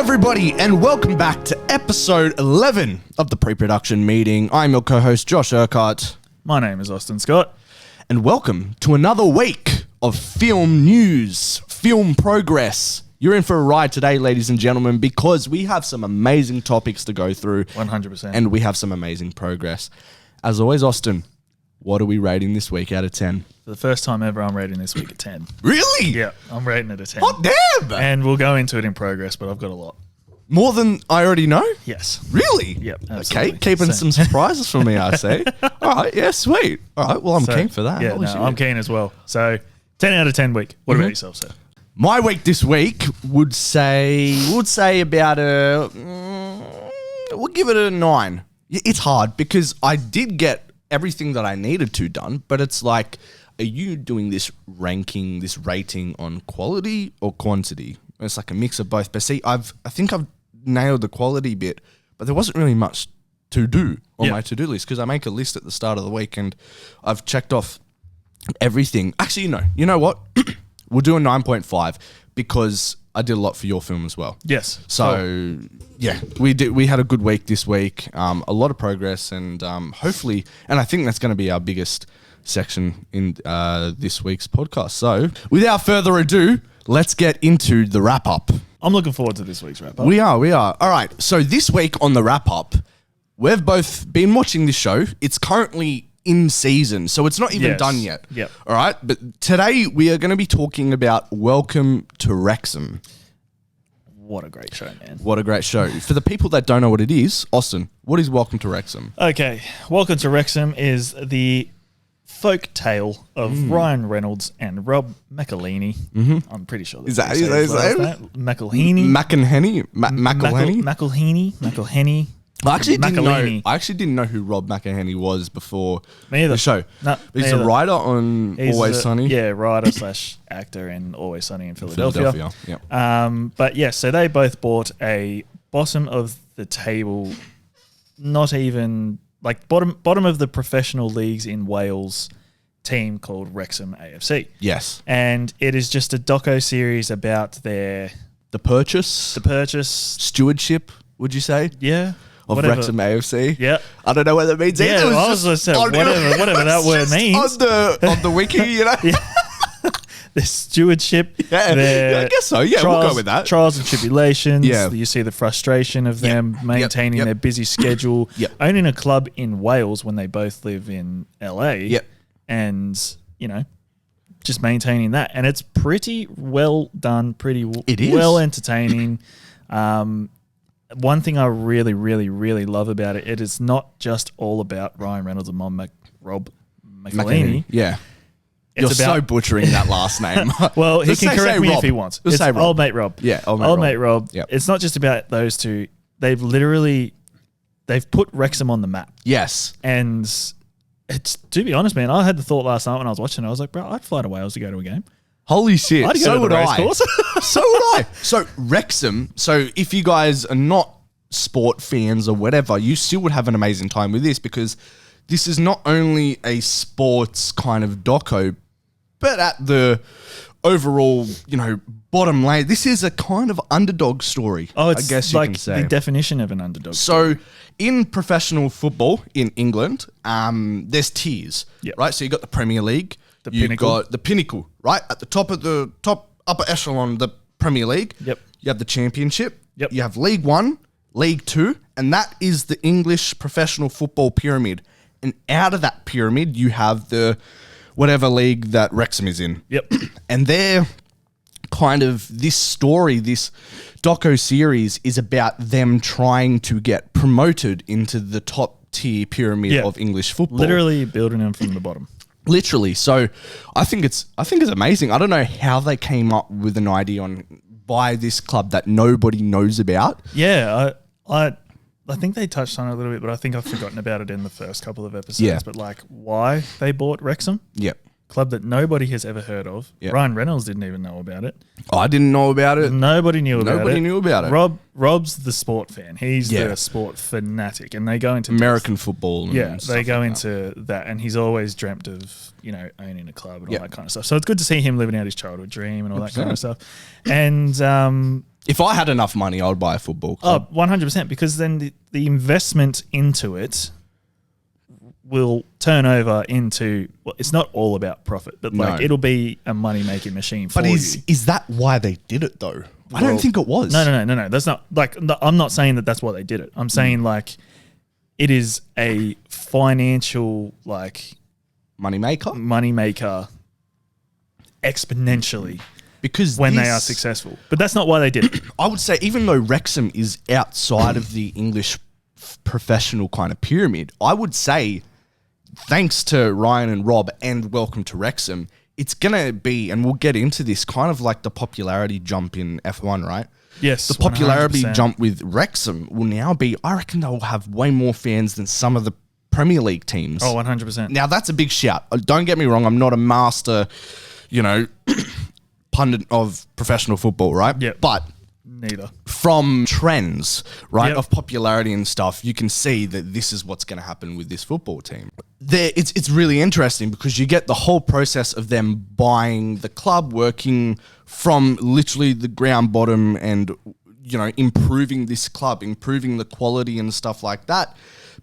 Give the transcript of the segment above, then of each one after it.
everybody, and welcome back to episode 11 of the pre-production meeting. I'm your co-host, Josh Urquhart. My name is Austin Scott. And welcome to another week of film news, film progress. You're in for a ride today, ladies and gentlemen, because we have some amazing topics to go through. 100%. And we have some amazing progress. As always, Austin, what are we rating this week out of 10? For the first time ever, I'm rating this week a 10. Really? Yeah, I'm rating it a 10. Hot damn! And we'll go into it in progress, but I've got a lot. More than I already know? Yes. Really? Yep, absolutely. Okay, keeping some surprises for me, I see. All right, yeah, sweet. All right, well, I'm keen for that. Yeah, Holy shit. I'm keen as well. So, 10 out of 10 week. What about yourself, sir? My week this week would say about we'll give it a 9. It's hard because I did get everything that I needed to done, but it's like, are you doing this ranking, this rating on quality or quantity? It's like a mix of both. But see, I think I've nailed the quality bit, but there wasn't really much to do on my to-do list because I make a list at the start of the week and I've checked off everything. Actually, no. You know what? We'll do a 9.5 because I did a lot for your film as well. Yes. So, yeah, we had a good week this week, a lot of progress, and hopefully, and I think that's going to be our biggest section in this week's podcast. So, without further ado, let's get into the wrap-up. I'm looking forward to this week's wrap-up. We are. All right, so this week on the wrap-up, we've both been watching this show. It's currently in season, so it's not even done yet. Yep. All right, but today we are going to be talking about Welcome to Wrexham. What a great show, man. What a great show. For the people that don't know what it is, Austin, what is Welcome to Wrexham? Okay, Welcome to Wrexham is the folk tale of Ryan Reynolds and Rob McElhenney. I'm pretty sure Is that his name? McElhenney. McElhenney. I actually didn't know who Rob McElhenney was before the show. No, he's a writer on Always Sunny. Yeah, writer / actor in Always Sunny in Philadelphia. Yep. But yeah, so they both bought a bottom of the table, not even like bottom of the professional leagues in Wales team called Wrexham AFC. Yes. And it is just a doco-series about the purchase, stewardship, would you say? Yeah. Of whatever. Wrexham AFC. Yeah. I don't know what that means either. Yeah, I was just whatever that word means. On the wiki, you know? The stewardship. Yeah, I guess so. Yeah, we'll go with that. Trials and Tribulations. Yeah. You see the frustration of them maintaining their busy schedule. Owning a club in Wales when they both live in LA. Yep. And, you know, just maintaining that. And it's pretty well done, it is. well entertaining. One thing I really, really, really love about it, it is not just all about Ryan Reynolds and Rob McElhenney. Yeah. You're so butchering that last name. Well, he can correct me if he wants. Let's say Rob. Old Mate Rob. Yeah, Old Mate Rob. Yep. It's not just about those two. They've put Wrexham on the map. Yes. And it's, to be honest, man, I had the thought last night when I was watching it. I was like, bro, I'd fly to Wales to go to a game. Holy shit. I'd go to the race course. So would I. So Wrexham, so if you guys are not sport fans or whatever, you still would have an amazing time with this because this is not only a sports kind of doco, but at the overall, you know, bottom line, this is a kind of underdog story. Oh, it's I guess you like can say. The definition of an underdog. So in professional football in England, there's tiers, right? So you got the Premier League, you've got the pinnacle, right? At the top of the upper echelon of the Premier League, you have the Championship, you have League One, League Two, and that is the English professional football pyramid. And out of that pyramid, you have the whatever league that Wrexham is in. Yep. And they're kind of, this story, this doco-series is about them trying to get promoted into the top tier pyramid of English football. Literally building them from the bottom. Literally. So I think it's amazing. I don't know how they came up with an idea on buy this club that nobody knows about. Yeah, I think they touched on it a little bit, but I think I've forgotten about it in the first couple of episodes. Yeah. But like why they bought Wrexham? Yep. Club that nobody has ever heard of. Yep. Ryan Reynolds didn't even know about it. I didn't know about it. Nobody knew about it. Rob's the sport fan. He's the sport fanatic, and they go into American football. And they go into that, and he's always dreamt of, you know, owning a club and all that kind of stuff. So it's good to see him living out his childhood dream and all that kind of stuff. And If I had enough money, I would buy a football club. 100%, because then the investment into it will turn over into, well, it's not all about profit, but like it'll be a money-making machine for you. But is that why they did it though? I don't think it was. No. That's not like, I'm not saying that that's why they did it. I'm saying like it is a financial like money maker exponentially. Because when they are successful. But that's not why they did it. I would say even though Wrexham is outside of the English professional kind of pyramid, I would say thanks to Ryan and Rob and welcome to Wrexham, it's going to be, and we'll get into this, kind of like the popularity jump in F1, right? Yes. The popularity 100%. jump with Wrexham will now be, I reckon they'll have way more fans than some of the Premier League teams. Oh, 100%. Now that's a big shout. Don't get me wrong, I'm not a master, pundit of professional football, right? Yeah. But neither. From trends, right, Yep. of popularity and stuff, you can see that this is what's going to happen with this football team. It's really interesting because you get the whole process of them buying the club, working from literally the ground bottom and, improving this club, improving the quality and stuff like that.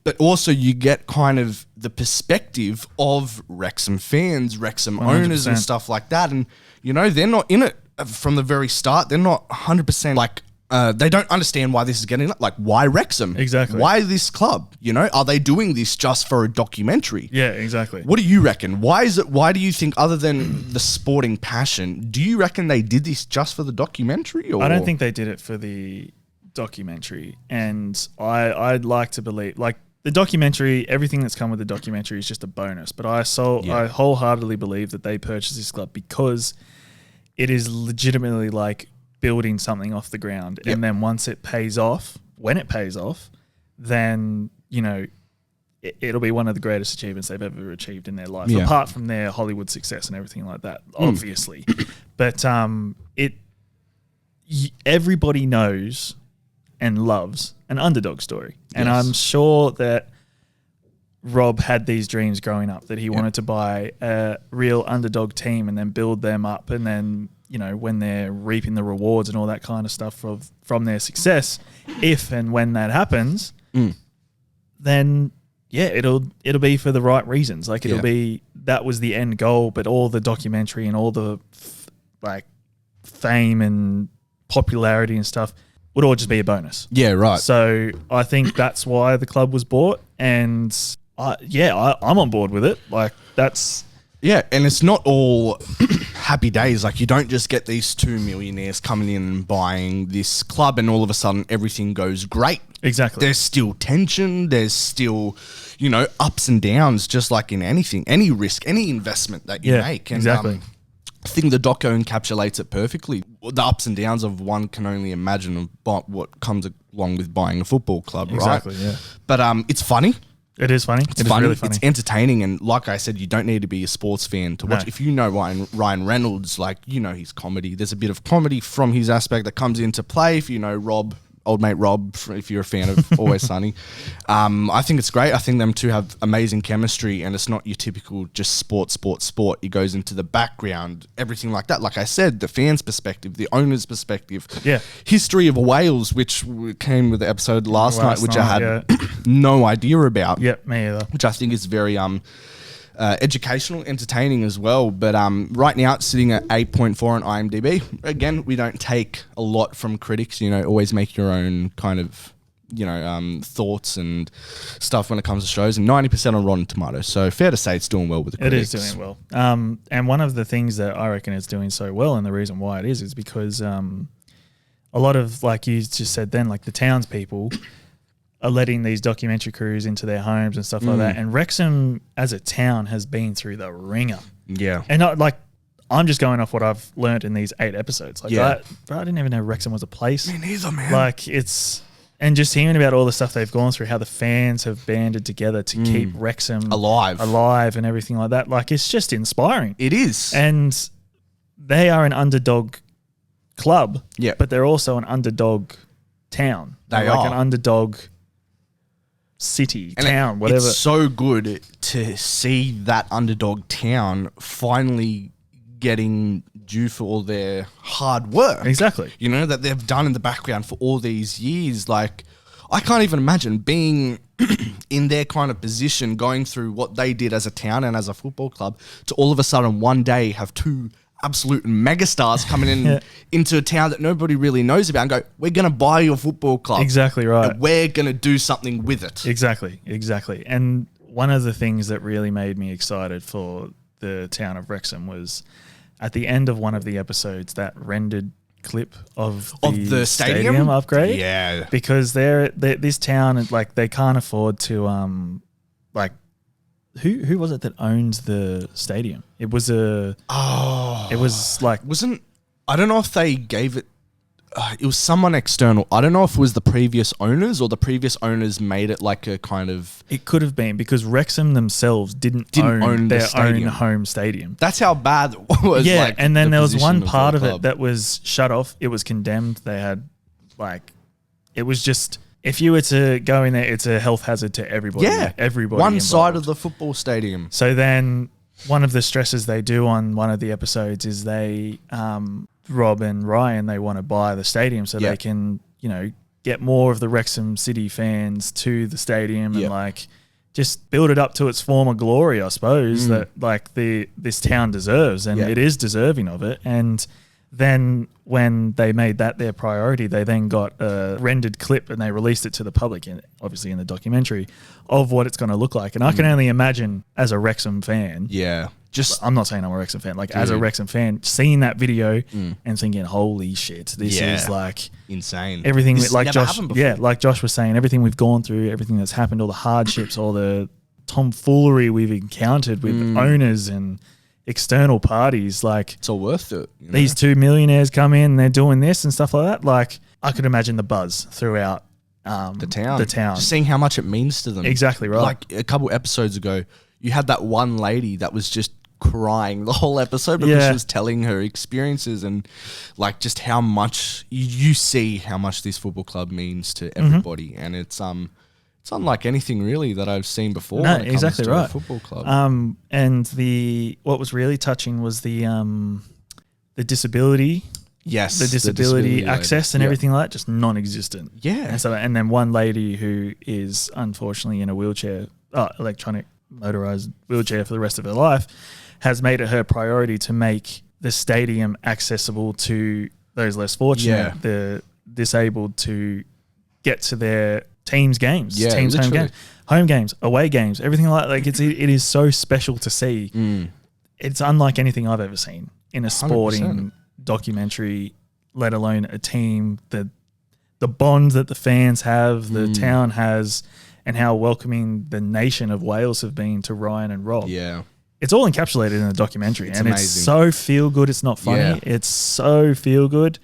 But also you get kind of the perspective of Wrexham fans, Wrexham 100%. owners and stuff like that. And, they're not in it from the very start. They're not 100% like, they don't understand why this is getting, like, why Wrexham? Exactly. Why this club? Are they doing this just for a documentary? Yeah, exactly. What do you reckon? Why do you think, other than the sporting passion, do you reckon they did this just for the documentary? Or? I don't think they did it for the documentary. And I'd like to believe, like, the documentary, everything that's come with the documentary is just a bonus. But I wholeheartedly believe that they purchased this club because it is legitimately like building something off the ground. Yep. And then once it pays off, when it pays off, then, it'll be one of the greatest achievements they've ever achieved in their life, apart from their Hollywood success and everything like that, obviously. But everybody knows and loves an underdog story. And Yes. I'm sure that Rob had these dreams growing up that he wanted to buy a real underdog team and then build them up. And then, when they're reaping the rewards and all that kind of stuff from their success, if and when that happens, then it'll be for the right reasons. Like it'll be, that was the end goal, but all the documentary and all the fame and popularity and stuff would all just be a bonus. Yeah, right. So I think that's why the club was bought, and I'm on board with it. Like that's and it's not all happy days. Like you don't just get these two millionaires coming in and buying this club, and all of a sudden everything goes great. exactly. There's still tension. There's still, ups and downs, just like in anything, any risk, any investment that you make. And, exactly. I think the doco encapsulates it perfectly. The ups and downs of one can only imagine of what comes along with buying a football club, Exactly, right? yeah. But it's funny. It is funny. It's It is funny. really funny. It's entertaining, and like I said, you don't need to be a sports fan to watch. No. If you know Ryan Reynolds, his comedy. There's a bit of comedy from his aspect that comes into play. If you know Rob, old mate Rob, if you're a fan of Always Sunny, I think it's great. I think them two have amazing chemistry, and it's not your typical just sport. It goes into the background, everything like that. Like I said, the fans' perspective, the owner's perspective, history of Wales, which came with the episode last night, which I had no idea about. Yep, me either. Which I think is very educational, entertaining as well. But right now it's sitting at 8.4 on IMDb. Again, we don't take a lot from critics. Always make your own kind of thoughts and stuff when it comes to shows. And 90% on Rotten Tomatoes. So fair to say it's doing well with the critics. It is doing well. And one of the things that I reckon it's doing so well, and the reason why it is because a lot of, like you just said then, like the townspeople are letting these documentary crews into their homes and stuff like that. And Wrexham as a town has been through the ringer. Yeah. And I'm just going off what I've learned in these 8 episodes. I didn't even know Wrexham was a place. Me neither, man. And just hearing about all the stuff they've gone through, how the fans have banded together to keep Wrexham alive and everything like that. Like, it's just inspiring. It is. And they are an underdog club, but they're also an underdog town. They like are. an underdog city, town, whatever. It's so good to see that underdog town finally getting due for all their hard work. Exactly. You know, that they've done in the background for all these years. Like, I can't even imagine being in their kind of position, going through what they did as a town and as a football club, to all of a sudden one day have two absolute megastars coming in into a town that nobody really knows about and go, we're going to buy your football club. Exactly right. And we're going to do something with it. Exactly. And one of the things that really made me excited for the town of Wrexham was at the end of one of the episodes, that rendered clip of the stadium upgrade. Yeah. Because this town, like, they can't afford to, like, who was it that owns the stadium? It was I don't know if they gave it, it was someone external. I don't know if it was the previous owners or the previous owners made it like a kind of... It could have been, because Wrexham themselves didn't own their own home stadium. That's how bad it was. Yeah, like, and then there was one position part of the it club. that was shut off. It was condemned. They had, like, it was just... If you were to go in there, it's a health hazard to everybody. Yeah. Everybody One involved. side of the football stadium. So then one of the stresses they do on one of the episodes is they, Rob and Ryan, they want to buy the stadium so they can, you know, get more of the Wrexham City fans to the stadium and like just build it up to its former glory, I suppose, that like this town deserves, and it is deserving of it. And then when they made that their priority, they then got a rendered clip and they released it to the public, obviously in the documentary, of what it's going to look like. And I can only imagine, as a Wrexham fan, I'm not saying I'm a Wrexham fan, like as a Wrexham fan, seeing that video and thinking, holy shit, this is like insane. Everything this like never Josh, happened before. like Josh was saying, everything we've gone through, everything that's happened, all the hardships, all the tomfoolery we've encountered with owners and external parties, like it's all worth it. You know? These two millionaires come in, they're doing this and stuff like that. Like, I could imagine the buzz throughout the town. Just seeing how much it means to them. Exactly right. Like a couple episodes ago, you had that one lady that was just crying the whole episode because she was telling her experiences and like just how much you see how much this football club means to everybody, and it's unlike anything really that I've seen before. No, when it exactly comes to right. a football club. And what was really touching was the disability. Yes, the disability access and lady. everything like that, just non-existent. Yeah. And then one lady who is unfortunately in a wheelchair, electronic motorized wheelchair for the rest of her life, has made it her priority to make the stadium accessible to those less fortunate, the disabled, to get to their teams' games, teams' home games, away games, everything like it is so special to see. It's unlike anything I've ever seen in a sporting 100%. documentary, let alone a team. The bond that the fans have, the town has, and how welcoming the nation of Wales have been to Ryan and Rob. Yeah. It's all encapsulated in the documentary, It's and amazing. it's so feel good. It's not funny. Yeah. It's so feel good,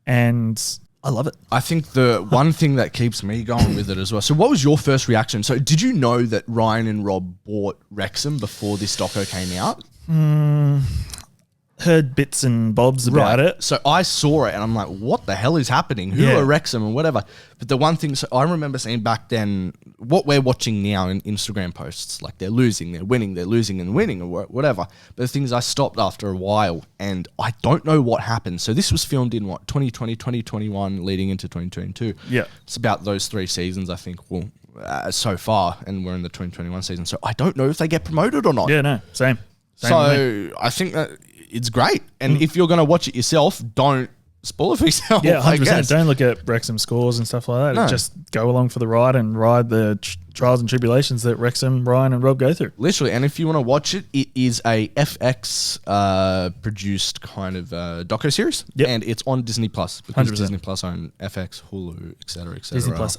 and I love it. I think the one thing that keeps me going with it as well. So what was your first reaction? So did you know that Ryan and Rob bought Wrexham before this doco came out? Heard bits and bobs about it. So I saw it and I'm like, what the hell is happening? Who are Wrexham and whatever? But the one thing, so I remember seeing back then, what we're watching now in Instagram posts, like they're losing, they're winning, they're losing and winning or whatever. But the thing is, I stopped after a while and I don't know what happened. So this was filmed in 2020, 2021, leading into 2022. Yeah. It's about those 3 seasons, I think, so far. And we're in the 2021 season. So I don't know if they get promoted or not. Yeah, no, same. So I think that it's great. And if you're going to watch it yourself, don't spoil it for yourself. Yeah, 100%. I guess. Don't look at Wrexham scores and stuff like that. No. Just go along for the ride and ride the trials and tribulations that Wrexham, Ryan and Rob go through. Literally. And if you want to watch it, it is a FX produced kind of doco-series. Yep. And it's on Disney Plus. Because 100%. Disney Plus own FX, Hulu, etc. Disney Plus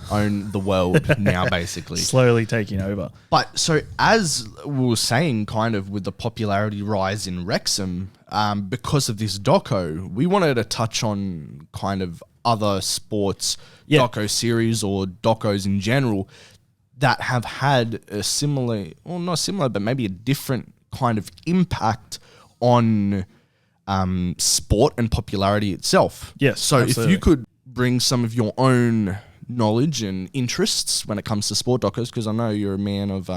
own the world now, basically. slowly taking over. But so as we were saying, kind of with the popularity rise in Wrexham, because of this doco, we wanted to touch on kind of other sports doco series or docos in general that have had a similar, or not similar, but maybe a different kind of impact on sport and popularity itself. Yes, So absolutely. if you could bring some of your own knowledge and interests when it comes to sport docos, because I know you're a man of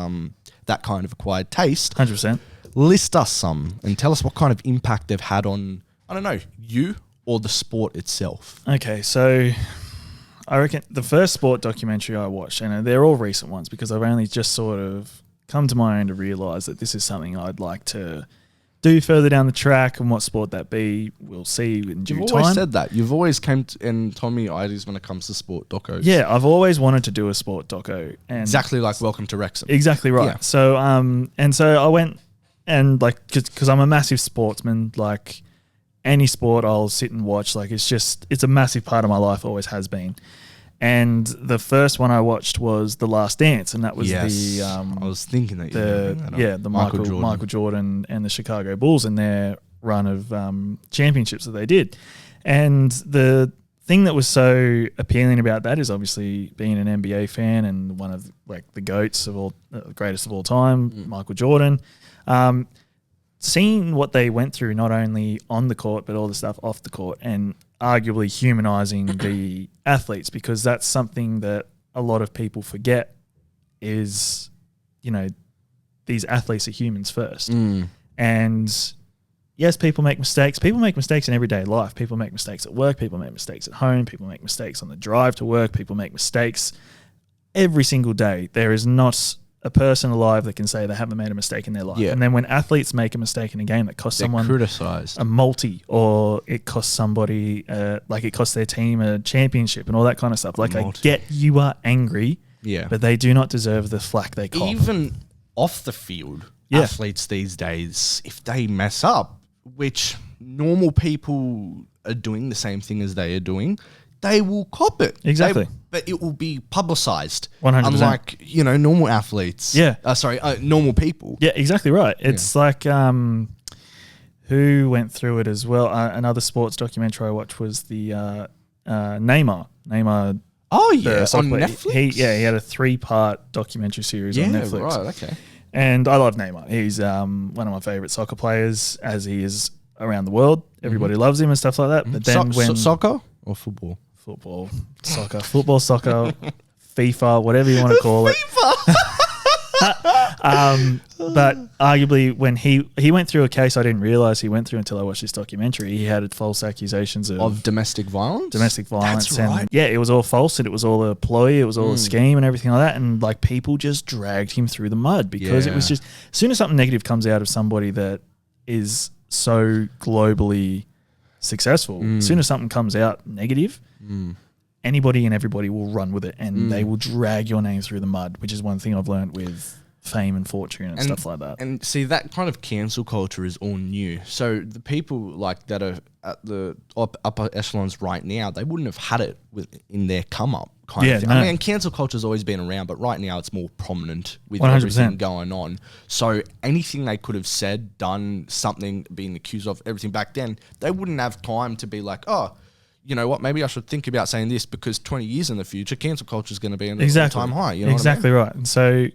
that kind of acquired taste. 100%. list us some and tell us what kind of impact they've had on, I don't know, you or the sport itself. Okay, so I reckon the first sport documentary I watched, and they're all recent ones because I've only just sort of come to my own to realise that this is something I'd like to do further down the track, and what sport that be, we'll see in due time. You've always said that. You've always came and told me ideas when it comes to sport docos. Yeah, I've always wanted to do a sport doco. And exactly like Welcome to Wrexham. Exactly right. Yeah. So, and so I went and like, because I'm a massive sportsman, like any sport I'll sit and watch. Like it's a massive part of my life, always has been. And the first one I watched was The Last Dance, and that was I was thinking that the Michael Jordan and the Chicago Bulls and their run of championships that they did. And the thing that was so appealing about that is obviously being an NBA fan and one of like the GOATs of all, greatest of all time, Michael Jordan. Seeing what they went through, not only on the court but all the stuff off the court, and arguably humanizing the athletes, because that's something that a lot of people forget is, you know, these athletes are humans first. And yes, people make mistakes. People make mistakes in everyday life. People make mistakes at work. People make mistakes at home. People make mistakes on the drive to work. People make mistakes every single day. There is not a person alive that can say they haven't made a mistake in their life. Yeah. And then when athletes make a mistake in a game that costs someone criticized a multi, or it costs somebody, like it costs their team a championship and all that kind of stuff. Like I get you are angry, but they do not deserve the flack they cop. Even off the field, athletes these days, if they mess up, which normal people are doing the same thing as they are doing, they will cop it. Exactly. But it will be publicized. 100%. Unlike, you know, normal athletes. Yeah. Normal people. Yeah, exactly right. It's like, who went through it as well? Another sports documentary I watched was the Neymar. Neymar. Oh, yeah. On Netflix? He had a 3-part documentary series on Netflix. Right, okay. And I love Neymar. He's one of my favorite soccer players, as he is around the world. Everybody loves him and stuff like that. But then soccer or football? Football, soccer, FIFA, whatever you want to call it. But arguably, when he went through a case I didn't realize he went through until I watched this documentary. He had false accusations of domestic violence. That's right. And it was all false, and it was all a ploy, it was all a scheme and everything like that. And like people just dragged him through the mud because it was just, as soon as something negative comes out of somebody that is so globally successful, as soon as something comes out negative, anybody and everybody will run with it, and they will drag your name through the mud, which is one thing I've learned with fame and fortune and stuff like that. And see, that kind of cancel culture is all new. So the people like that are at the upper echelons right now, they wouldn't have had it in their come up kind of thing. No. I mean, cancel culture's always been around, but right now it's more prominent with 100%. everything going on. So anything they could have said, done, something, being accused of, everything back then, they wouldn't have time to be like, oh, you know what, maybe I should think about saying this, because 20 years in the future, cancel culture is going to be an all-time high. You know exactly what I mean? right. And so,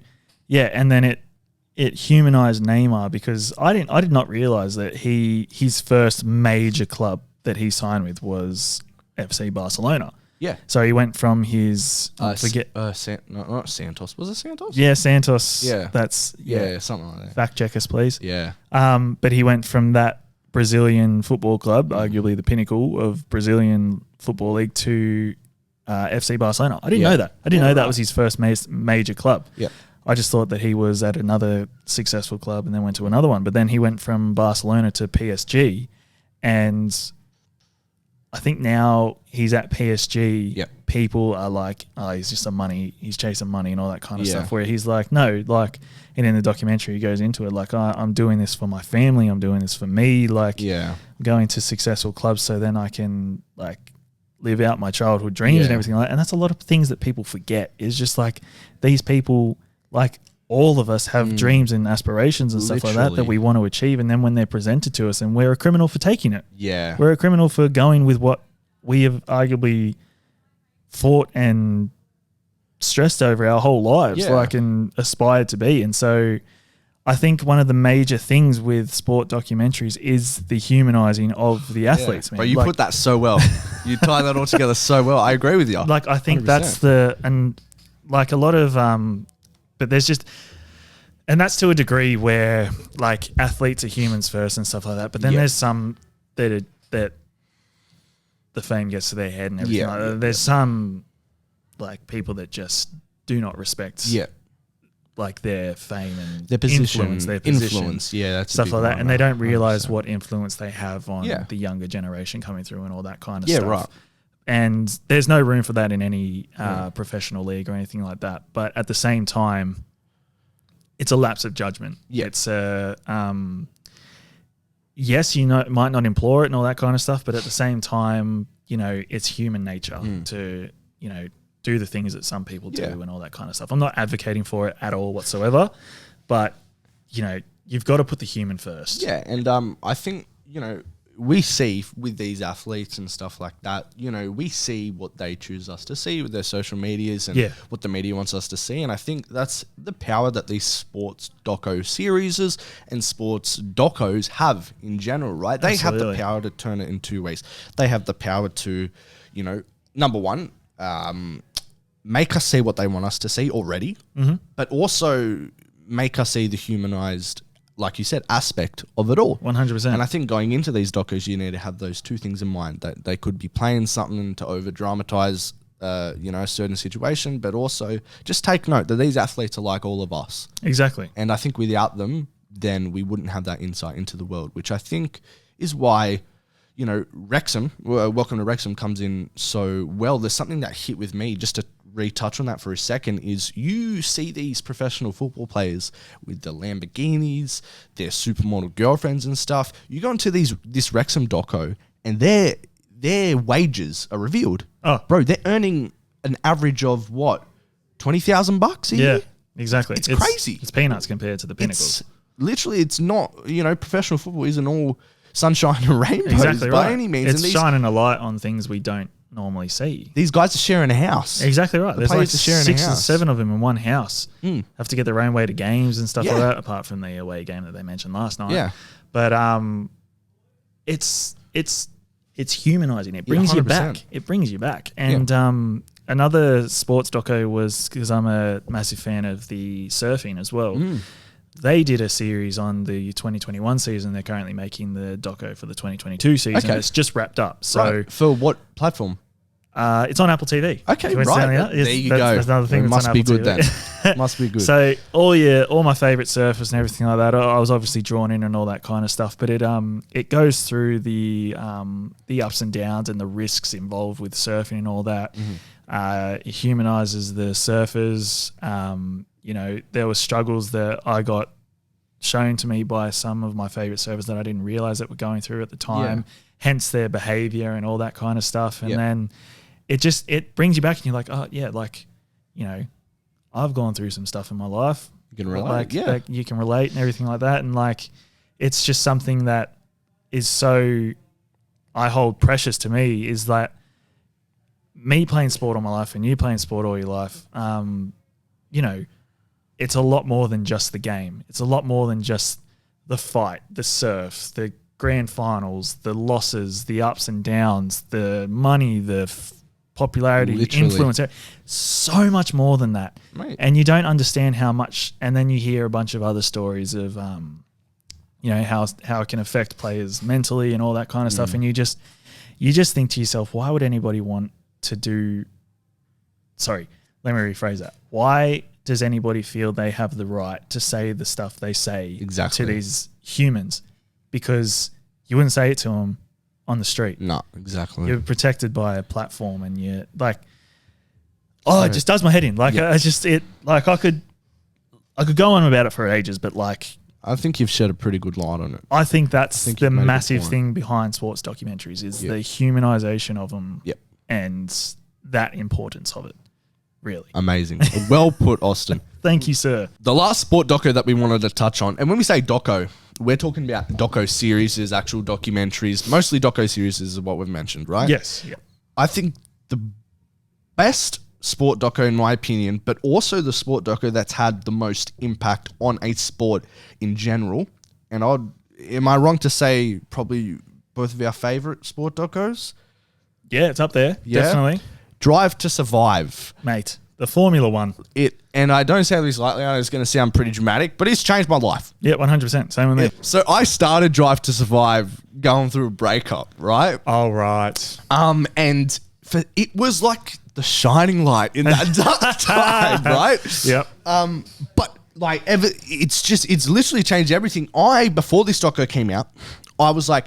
and then it humanized Neymar, because I did not realize that his first major club that he signed with was FC Barcelona. Yeah. So he went from his not Santos. Was it Santos? Yeah, Santos. Yeah. That's something like that. Fact check us, please. Yeah. But he went from that Brazilian football club, arguably the pinnacle of Brazilian football league, to FC Barcelona. I didn't know that. I didn't know that was his first major club. Yeah. I just thought that he was at another successful club and then went to another one. But then he went from Barcelona to PSG, and I think now he's at PSG. Yep. People are like, oh, he's chasing money and all that kind of stuff. Where he's like, no, like, and in the documentary he goes into it like, I'm doing this for my family. I'm doing this for me. Like, I'm going to successful clubs so then I can like live out my childhood dreams and everything like that. And that's a lot of things that people forget. Is just like these people, like all of us have dreams and aspirations and stuff like that we want to achieve. And then when they're presented to us, and we're a criminal for taking it. Yeah. We're a criminal for going with what we have arguably fought and stressed over our whole lives, and aspired to be. And so I think one of the major things with sport documentaries is the humanizing of the athletes, man. But you put that so well. You tie that all together so well. I agree with you. Like, I think 100%. That's and like a lot of, but there's just, And that's to a degree where like athletes are humans first and stuff like that. But then there's some that the fame gets to their head and everything like that. There's some like people that just do not respect like their fame and their position, their position, influence. Yeah, that's stuff a big like that. one, And they don't 100%. realize what influence they have on the younger generation coming through and all that kind of Yeah, stuff. right. And there's no room for that in any professional league or anything like that. But at the same time, it's a lapse of judgment. Yeah. It's a yes, might not implore it and all that kind of stuff, but at the same time, it's human nature to do the things that some people do and all that kind of stuff. I'm not advocating for it at all whatsoever, but you've got to put the human first. Yeah, and I think we see with these athletes and stuff like that, we see what they choose us to see with their social medias and what the media wants us to see. And I think that's the power that these sports doco-series and sports docos have in general, right? They have the power to turn it in two ways. They have the power to, number one, make us see what they want us to see already, but also make us see the humanized, like you said, aspect of it all. 100%. And I think going into these docos, you need to have those two things in mind. That they could be playing something to over dramatize, a certain situation, but also just take note that these athletes are like all of us. Exactly. And I think without them, then we wouldn't have that insight into the world, which I think is why, Wrexham, Welcome to Wrexham comes in so well. There's something that hit with me, just to retouch on that for a second, is you see these professional football players with the Lamborghinis, their supermodel girlfriends and stuff. You go into this Wrexham doco and their wages are revealed. Oh, bro, they're earning an average of what, $20,000 a year? Yeah, exactly. It's crazy. It's peanuts compared to the pinnacles. It's not, professional football isn't all sunshine and rainbows by any means. It's shining a light on things we don't normally see. These guys are sharing a house. Exactly right. There's like sharing 6 a or house. 7 of them in one house. Have to get their own way to games and stuff like Yeah. that, apart from the away game that they mentioned last night. Yeah. But it's humanizing. It brings you 100%. back. It brings you back. And another sports doco was, because I'm a massive fan of the surfing as well. They did a series on the 2021 season. They're currently making the doco for the 2022 season. Okay. It's just wrapped up. So Right. For what platform? it's on Apple TV. Okay, right. There you go. That's another thing. It that's must on be Apple good TV. then. Must be good. So all my favorite surfers and everything like that, I was obviously drawn in and all that kind of stuff. But it goes through the ups and downs and the risks involved with surfing and all that. It humanizes the surfers. There were struggles that I got shown to me by some of my favorite surfers that I didn't realize that were going through at the time. Hence their behavior and all that kind of stuff. And then it brings you back and you're like, oh yeah, like, I've gone through some stuff in my life. You can relate. Like you can relate and everything like that. And like, it's just something that is so, I hold precious to me, is that me playing sport all my life and you playing sport all your life, it's a lot more than just the game. It's a lot more than just the fight, the surf, the grand finals, the losses, the ups and downs, the money, the popularity, Literally. influence. So much more than that. Mate. And you don't understand how much. And then you hear a bunch of other stories of, how it can affect players mentally and all that kind of stuff. And you just think to yourself, why would anybody want to do? Sorry, let me rephrase that. Why does anybody feel they have the right to say the stuff they say Exactly. to these humans? Because you wouldn't say it to them on the street. No, exactly. You're protected by a platform, and you're like, it just does my head in. Like, I could go on about it for ages, but like, I think you've shed a pretty good light on it. I think that's you've the made a good massive point. thing behind sports documentaries is the humanization of them and that importance of it. Really. Amazing. Well put, Austin. Thank you, sir. The last sport doco that we wanted to touch on, and when we say doco, we're talking about doco series, actual documentaries. Mostly doco series is what we've mentioned, right? Yes. Yeah. I think the best sport doco, in my opinion, but also the sport doco that's had the most impact on a sport in general. And am I wrong to say probably both of our favorite sport docos? Yeah, it's up there. Yeah. Definitely. Drive to Survive. Mate. The Formula One. And I don't say this lightly, I know it's going to sound pretty dramatic, but it's changed my life. Yeah, 100%. Same with me. So I started Drive to Survive going through a breakup, right? Oh, right. And it was like the shining light in that dark time, right? Yep. But like it's literally changed everything. Before this doco came out, I was like,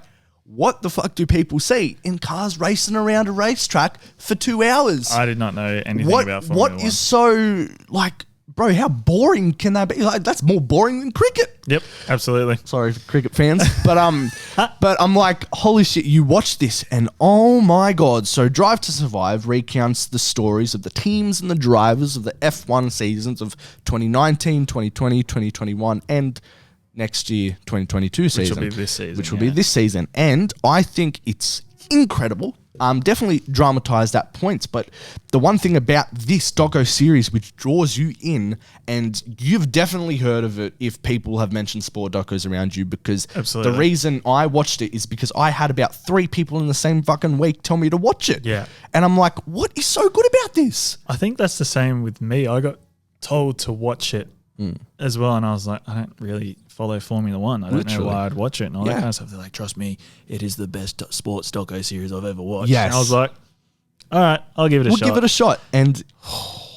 what the fuck do people see in cars racing around a racetrack for 2 hours? I did not know anything about Formula What 1. is so like, bro, how boring can that be? Like, that's more boring than cricket. Yep, absolutely. Sorry for cricket fans, but I'm like, holy shit, you watch this and oh my God. So Drive to Survive recounts the stories of the teams and the drivers of the F1 seasons of 2019, 2020, 2021 and next year 2022 season. Which will be this season. Which will be this season. And I think it's incredible. Definitely dramatized at points, but the one thing about this doco series which draws you in, and you've definitely heard of it if people have mentioned sport docos around you, because Absolutely. the reason I watched it is because I had about 3 people in the same fucking week tell me to watch it. Yeah. And I'm like, what is so good about this? I think that's the same with me. I got told to watch it as well, and I was like, I don't really follow Formula One. I don't Literally. know why I'd watch it and all that Yeah. kind of stuff. They're like, trust me, it is the best sports doco series I've ever watched. Yes. And I was like, all right, I'll give it a shot. We'll give it a shot. And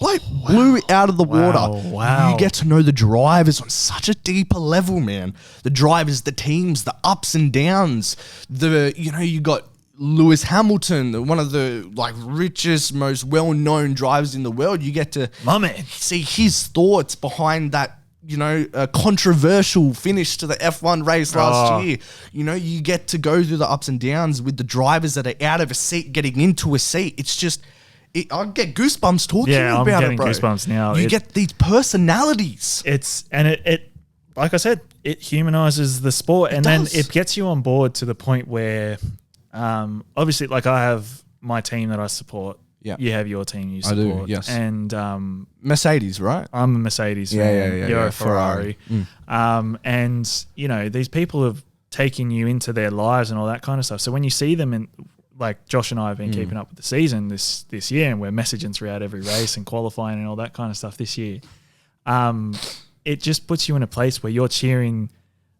like blew out of the water. Wow. You get to know the drivers on such a deeper level, man. The drivers, the teams, the ups and downs. You got Lewis Hamilton, one of the like richest, most well-known drivers in the world. You get to My man. see his thoughts behind that, a controversial finish to the F1 race last year. You get to go through the ups and downs with the drivers that are out of a seat, getting into a seat. It's just, I get goosebumps talking about it, bro. Yeah, I'm getting goosebumps now. You get these personalities. It like I said, it humanizes the sport, and then does. it gets you on board to the point where, obviously, like I have my team that I support. Yeah. You have your team you I do, support. yes. And Mercedes, right? I'm a Mercedes fan. You're a Ferrari. And, these people have taken you into their lives and all that kind of stuff. So when you see them in, like Josh and I have been keeping up with the season this year, and we're messaging throughout every race and qualifying and all that kind of stuff this year, it just puts you in a place where you're cheering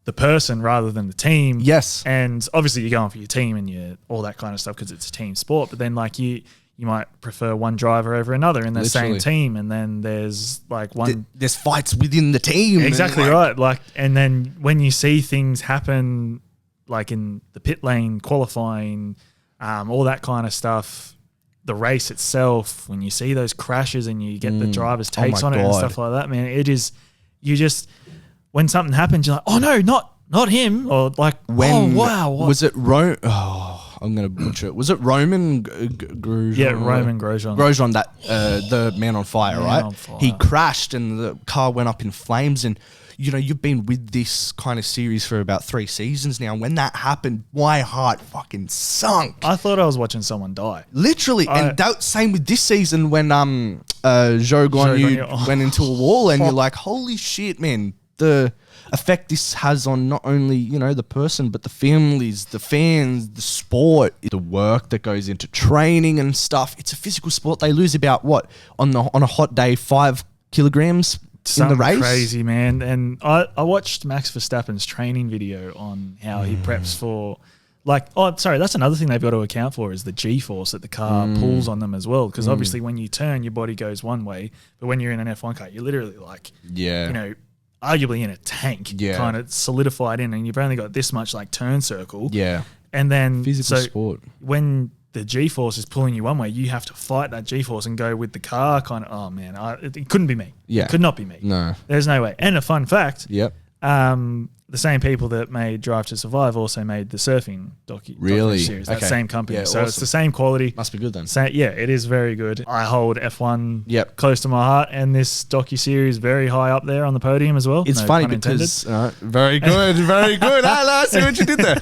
the person rather than the team. Yes. And obviously you're going for your team and all that kind of stuff because it's a team sport. But then like you might prefer one driver over another in the same team, and then there's like one. There's fights within the team. Exactly right. Like, and then when you see things happen, like in the pit lane, qualifying, all that kind of stuff, the race itself, when you see those crashes and you get the drivers' takes on it and stuff like that, man, it is. You just, when something happens, you're like, oh no, not him, or like, oh wow, what? Was it I'm going to butcher it. Was it Roman Grosjean? Yeah, Roman Grosjean. Grosjean, that the man on fire, right? On fire. He crashed and the car went up in flames. And, you've been with this kind of series for about 3 seasons now. When that happened, my heart fucking sunk. I thought I was watching someone die. Literally. And that same with this season when Zhou Guan Yu went into a wall and you're like, holy shit, man. The effect this has on not only, the person, but the families, the fans, the sport, the work that goes into training and stuff. It's a physical sport. They lose about on a hot day, 5 kilograms in the race. Crazy, man. And I watched Max Verstappen's training video on how he preps for, that's another thing they've got to account for is the G-force that the car pulls on them as well. Because obviously when you turn, your body goes one way, but when you're in an F1 car, you're literally arguably in a tank, kind of solidified in, and you've only got this much like turn circle. Yeah. And then physical sport. When the G-force is pulling you one way, you have to fight that G-force and go with the car kind of, oh man, it couldn't be me. Yeah. It could not be me. No. There's no way. And a fun fact. Yep. The same people that made Drive to Survive also made the surfing docu series. That same company. Yeah, so awesome. it's the same quality. Must be good then. Yeah, it is very good. I hold F1 close to my heart, and this docu-series very high up there on the podium as well. It's funny because very good, very good. I see what you did there.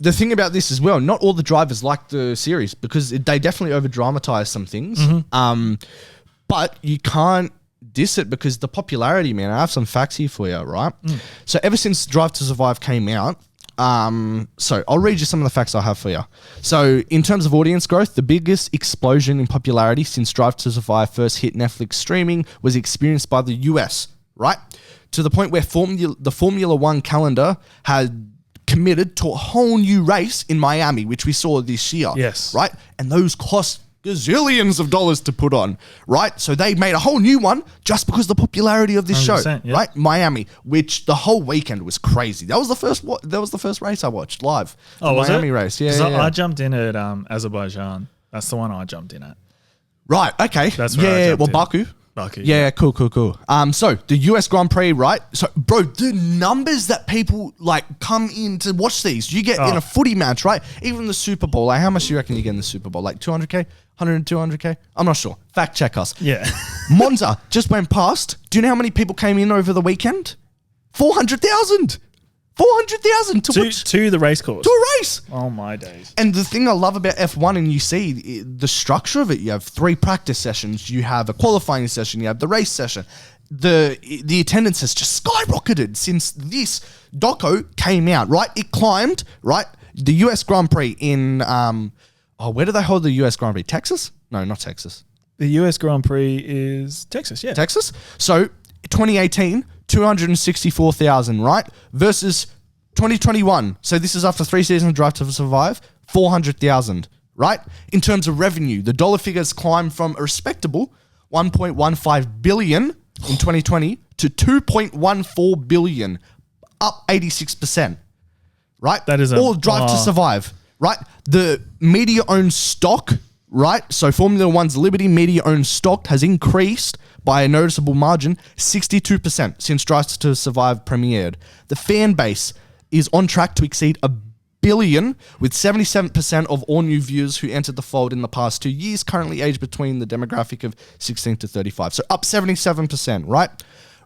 The thing about this as well, not all the drivers like the series because they definitely over-dramatize some things. But you can't diss it because the popularity, man. I have some facts here for you, right? So ever since Drive to Survive came out, So I'll read you some of the facts I have for you. So in terms of audience growth, the biggest explosion in popularity since Drive to Survive first hit Netflix streaming was experienced by the US, right? To the point where the Formula One calendar had committed to a whole new race in Miami, which we saw this year. Yes. Right? And those cost gazillions of dollars to put on, right? So they made a whole new one just because of the popularity of this show, yeah. right? Miami, which the whole weekend was crazy. That was the first race I watched live. Oh, the was Miami it? race. Yeah, 'Cause yeah, I jumped in at Azerbaijan. That's the one I jumped in at. Right. Okay. That's where I yeah. jumped Well, in. Baku. Baku. Yeah, cool. So the US Grand Prix, right? So, bro, the numbers that people like come in to watch these, you get in a footy match, right? Even the Super Bowl, like how much do you reckon you get in the Super Bowl? Like 200K, 100, 200K? I'm not sure. Fact check us. Yeah. Monza just went past. Do you know how many people came in over the weekend? 400,000. 400,000 to the race course. to a race. Oh my days. And the thing I love about F1, and you see the structure of it, you have 3 practice sessions, you have a qualifying session, you have the race session. The attendance has just skyrocketed since this doco came out, right? It climbed, right? The US Grand Prix in, where do they hold the US Grand Prix? Texas? No, not Texas. The US Grand Prix is Texas, yeah. Texas. So 2018, 264,000, right? Versus 2021. So this is after 3 seasons of Drive to Survive, 400,000, right? In terms of revenue, the dollar figures climb from a respectable 1.15 billion in 2020 to 2.14 billion, up 86%, right? That is all Drive to Survive, right? The media-owned stock, right? So Formula One's Liberty media-owned stock has increased by a noticeable margin, 62% since Drive to Survive premiered. The fan base is on track to exceed 1 billion, with 77% of all new viewers who entered the fold in the past 2 years currently aged between the demographic of 16 to 35. So up 77%, right?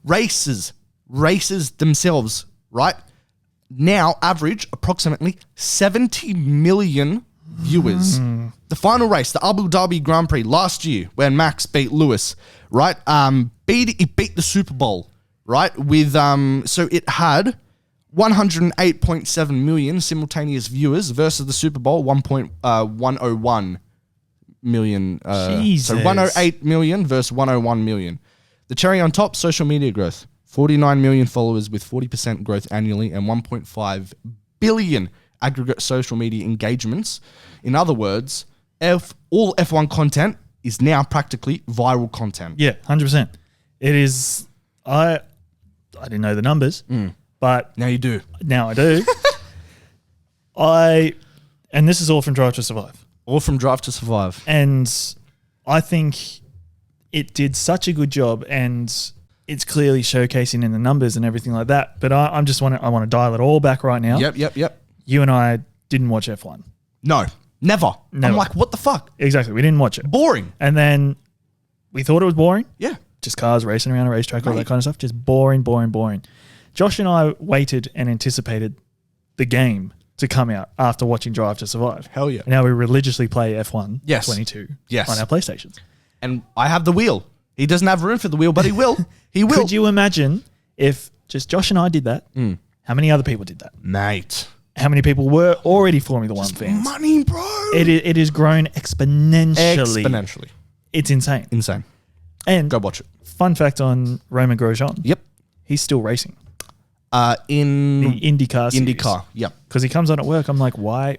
Races themselves, right? Now average approximately 70 million viewers. The final race, the Abu Dhabi Grand Prix last year, when Max beat Lewis, right? It beat the Super Bowl, right? With so it had 108.7 million simultaneous viewers versus the Super Bowl 1.101 million. So 108 million versus 101 million. The cherry on top, social media growth. 49 million followers with 40% growth annually and 1.5 billion aggregate social media engagements. In other words, all F1 content is now practically viral content. Yeah, 100%. It is. I didn't know the numbers, but Now you do. now I do. And this is all from Drive to Survive. All from Drive to Survive. And I think it did such a good job, and it's clearly showcasing in the numbers and everything like that. But I want to dial it all back right now. Yep. You and I didn't watch F1. No, never. Never. I'm like, what the fuck? Exactly. We didn't watch it. Boring. And then we thought it was boring. Yeah. Just cars racing around a racetrack, all that kind of stuff. Just boring. Josh and I waited and anticipated the game to come out after watching Drive to Survive. Hell yeah. And now we religiously play F1 Yes. 22 Yes. on our PlayStations. And I have the wheel. He doesn't have room for the wheel, but he will. He will. Could you imagine if just Josh and I did that? How many other people did that? Mate. How many people were already Formula One fans? Money, bro. It has grown exponentially. Exponentially. It's insane. Insane. And Go watch it. fun fact on Romain Grosjean. Yep. He's still racing. In The IndyCar series. IndyCar. Yep. Because he comes on at work. I'm like, why?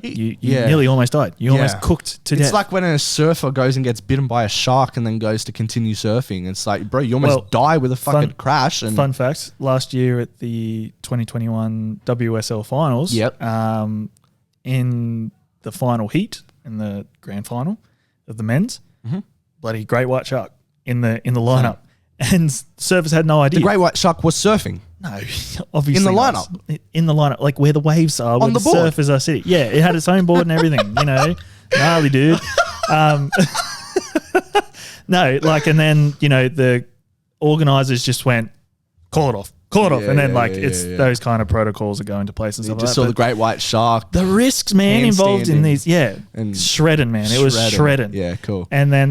You Yeah. nearly almost died. You almost cooked to death. It's like when a surfer goes and gets bitten by a shark and then goes to continue surfing. It's like, bro, you almost die with a fucking crash. And fun fact, last year at the 2021 WSL finals, Yep. in the final heat, in the grand final of the men's, bloody great white shark in the lineup. And surfers had no idea. the great white shark was surfing. No, obviously In the not. lineup? In the lineup, like where the waves are, where On the, the board? surfers are sitting. Yeah, it had its own board and everything. Gnarly dude. No, like, and then the organisers just went, call it off, and then those kind of protocols that go into place and You stuff just like saw that. the great white shark. The risks, man, involved in Handstanding. these, And shredding, man. It was shredding. Yeah, cool. And then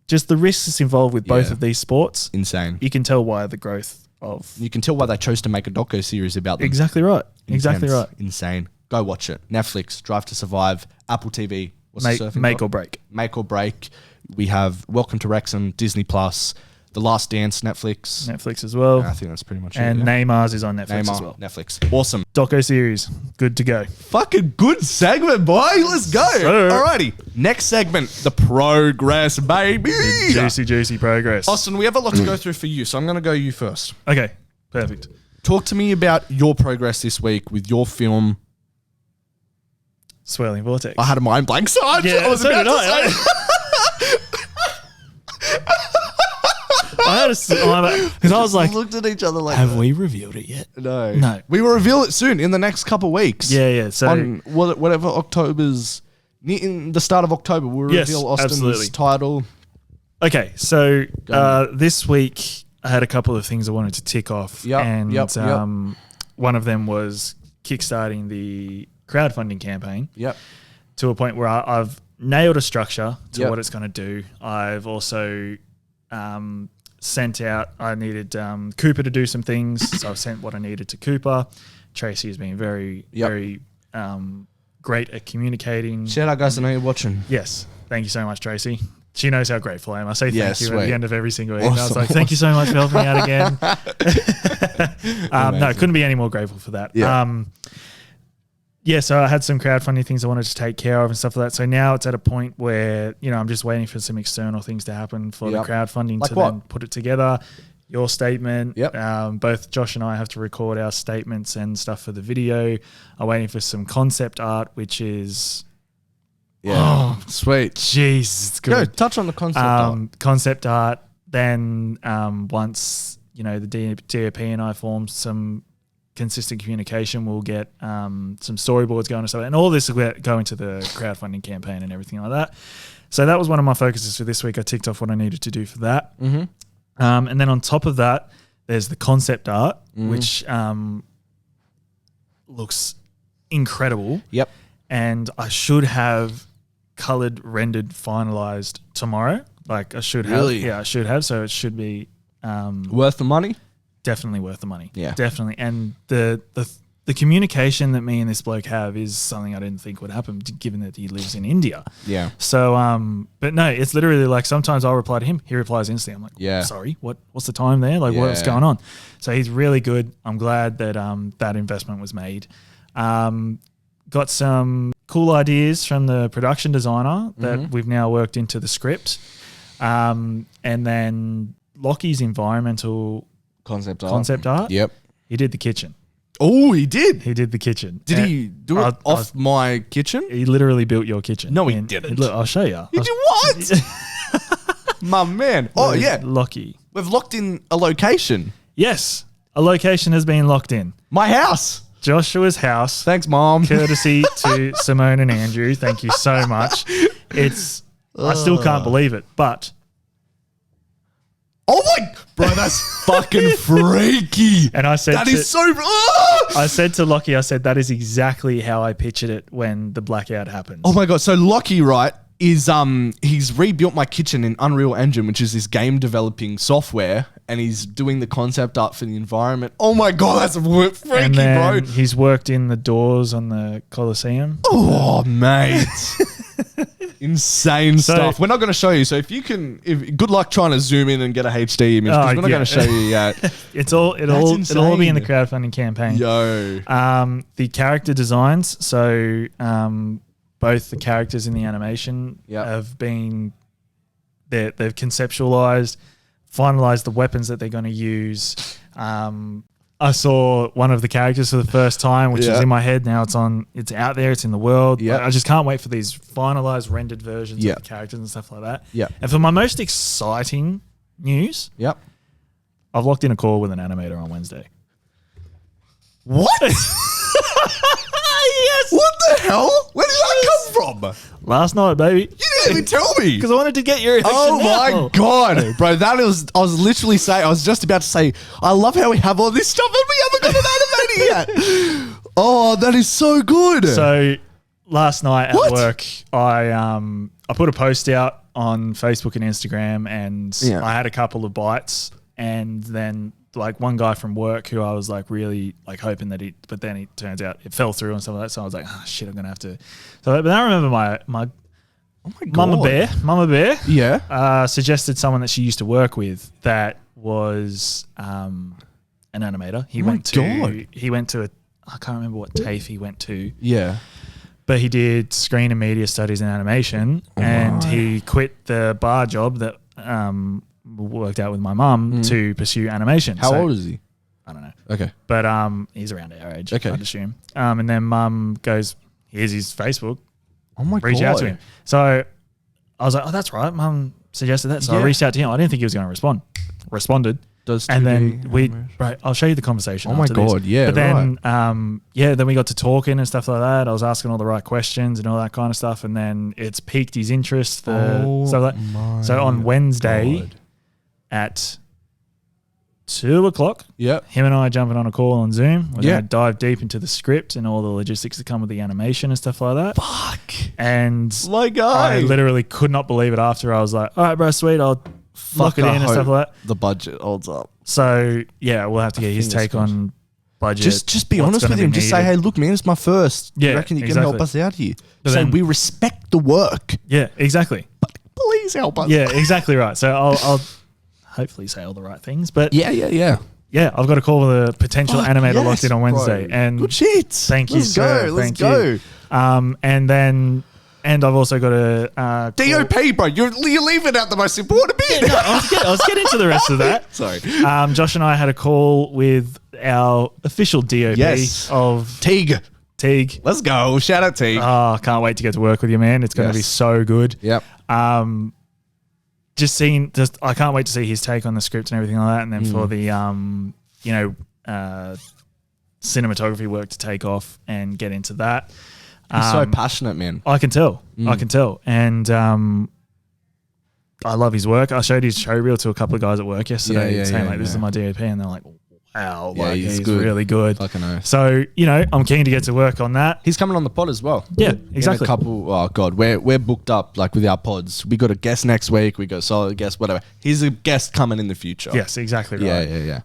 just the risks involved with both Yeah. of these sports, Insane. you can tell why the growth of You can tell why they chose to make a doco-series about them. exactly right. Exactly right. Insane. Go watch it. Netflix, Drive to Survive, Apple TV. What's the surfing Make got? or break. Make or Break. We have Welcome to Wrexham, Disney Plus, The Last Dance, Netflix. Netflix as well. I think that's pretty much And it. Yeah. Neymar's is on Netflix Neymar, as well. Netflix. Awesome. Doco-series. Good to go. Fucking good segment, boy. Let's go. Sir. Alrighty. Next segment, the progress, baby. Juicy progress. Austin, we have a lot to go through for you, so I'm going to go you first. Okay, perfect. Talk to me about your progress this week with your film. Swirling Vortex. I had a mind blank, so I was so about did to I. say. I had because I was like, Looked at each other like, have we revealed it yet? No. We will reveal it soon in the next couple of weeks. Yeah. So On whatever October's, in the start of October, we'll Yes, reveal Austin's absolutely. title. okay, so this week I had a couple of things I wanted to tick off, Yep. One of them was kickstarting the crowdfunding campaign. Yep. To a point where I've nailed a structure to Yep. what it's going to do. I've also sent out, I needed Cooper to do some things. So I've sent what I needed to Cooper. Tracy has been very great at communicating. Shout out, guys. I know you're watching. Yes. Thank you so much, Tracy. She knows how grateful I am. I say thank Yeah, you sweet. at the end of every single email. I was Awesome. like, thank you so much for helping me out again. No, couldn't be any more grateful for that. Yeah. So I had some crowdfunding things I wanted to take care of and stuff like that. So now it's at a point where, I'm just waiting for some external things to happen for the crowdfunding Like to what? then put it together. Your statement. Yep. Both Josh and I have to record our statements and stuff for the video. I'm waiting for some concept art, which is... Yeah. Oh, Sweet. jeez, it's good. Go, touch on the concept art. Concept art. Then once the DOP and I form some consistent communication, we'll get some storyboards going and stuff. And all this will go into the crowdfunding campaign and everything like that. So that was one of my focuses for this week. I ticked off what I needed to do for that. Mm-hmm. And then on top of that, there's the concept art, which looks incredible. Yep. And I should have colored, rendered, finalized tomorrow. Like I should have. Really? Yeah, I should have. So it should be Worth the money? definitely worth the money. Yeah. Definitely. And the communication that me and this bloke have is something I didn't think would happen, given that he lives in India. Yeah. So, but no, it's literally like sometimes I'll reply to him, he replies instantly. I'm like, Yeah. sorry, what's the time there? Like, what's Yeah. going on? So he's really good. I'm glad that that investment was made. Got some cool ideas from the production designer that we've now worked into the script. And then Lockie's environmental concept art. Yep. He did the kitchen. Oh, he did. He did the kitchen. Did And he do it off my kitchen? He literally built your kitchen. No, he And- didn't. Look, I'll show you. He did what? My man. Oh, yeah. Lockie. We've locked in a location. Yes, a location has been locked in. My house. Joshua's house. Thanks, Mom. Courtesy to Simone and Andrew. Thank you so much. I still can't believe it, but Oh my, bro, that's fucking freaky. and I said That to, is so. I said to Lockie, I said that is exactly how I pictured it when the blackout happened. Oh my god! So Lockie, right, is he's rebuilt my kitchen in Unreal Engine, which is this game developing software, and he's doing the concept art for the environment. Oh my god, that's freaky, and then bro. he's worked in the doors on the Colosseum. Oh, mate. Insane stuff. We're not going to show you. So good luck trying to zoom in and get a HD image because we're not going to show you yet. It'll all be in the crowdfunding campaign. Yo. The character designs. So both the characters in the animation have been they've conceptualized, finalized the weapons that they're going to use. I saw one of the characters for the first time, which is in my head. Now it's out there, it's in the world. Yeah. I just can't wait for these finalized rendered versions of the characters and stuff like that. Yeah. And for my most exciting news, Yep. I've locked in a call with an animator on Wednesday. What? Yes. What the hell? Where did that come from? Last night, baby. You didn't even tell me. Because I wanted to get your reaction. Oh now. my god, bro! I was literally saying. I was just about to say. I love how we have all this stuff and we haven't got an animator yet. Oh, that is so good. So last night at work, I put a post out on Facebook and Instagram, and I had a couple of bites, and then like one guy from work who I was like really like hoping that but then it turns out it fell through and stuff like that. So I was like, oh shit, I'm gonna have to. So, but I remember my Oh my God. Mama Bear, Yeah. suggested someone that she used to work with that was an animator. He Oh my went to I can't remember what TAFE he went to. Yeah. But he did screen and media studies in animation, and he quit the bar job that worked out with my mum to pursue animation. How old is he? I don't know. Okay. But he's around our age, Okay. I'd assume. And then mum goes, here's his Facebook. Oh my God. Reach out to him. So I was like, oh, that's right. Mum suggested that. So I reached out to him. I didn't think he was going to respond. Responded. And then I'll show you the conversation. Oh my God, this. yeah. But then, then we got to talking and stuff like that. I was asking all the right questions and all that kind of stuff. And then it's piqued his interest. So on Wednesday at 2:00, Yep. him and I are jumping on a call on Zoom. We're Yeah. going to dive deep into the script and all the logistics that come with the animation and stuff like that. Fuck. And My guy. I literally could not believe it after. I was like, all right, bro, sweet. I'll lock it in and stuff like that. The budget holds up. So, yeah, we'll have to get his Fingers take crossed. on budget. Just be what's honest gonna with be him. Just say, needed. hey, look, man, it's my first. Yeah, You reckon you can exactly. help us out here? But Say, then- we respect the work, Yeah, exactly. but please help us. Yeah, exactly right. So I'll hopefully say all the right things. But Yeah. yeah, I've got a call with a potential Fuck, animator yes, locked in on Wednesday. bro. And Good shit. thank you, Let's sir. go. Let's Thank go. you. And I've also got a DOP, bro. You're leaving out the most important bit. I was getting to the rest of that. Sorry. Josh and I had a call with our official DOP Yes. of Teague. Teague. Let's go. Shout out Teague. Oh, can't wait to get to work with you, man. It's going to be Yes. so good. Yep. I can't wait to see his take on the script and everything like that. And then for the, cinematography work to take off and get into that. He's so passionate, man. I can tell. And I love his work. I showed his show reel to a couple of guys at work yesterday saying this is my DOP. And they're like, wow, Yeah, he's he's good. really good. Fucking oath. So, I'm keen to get to work on that. He's coming on the pod as well. Yeah, In exactly. a couple. Oh God, we're booked up like with our pods. We got a guest next week. We got a solid guest, whatever. He's a guest coming in the future. Yes, exactly right. Yeah.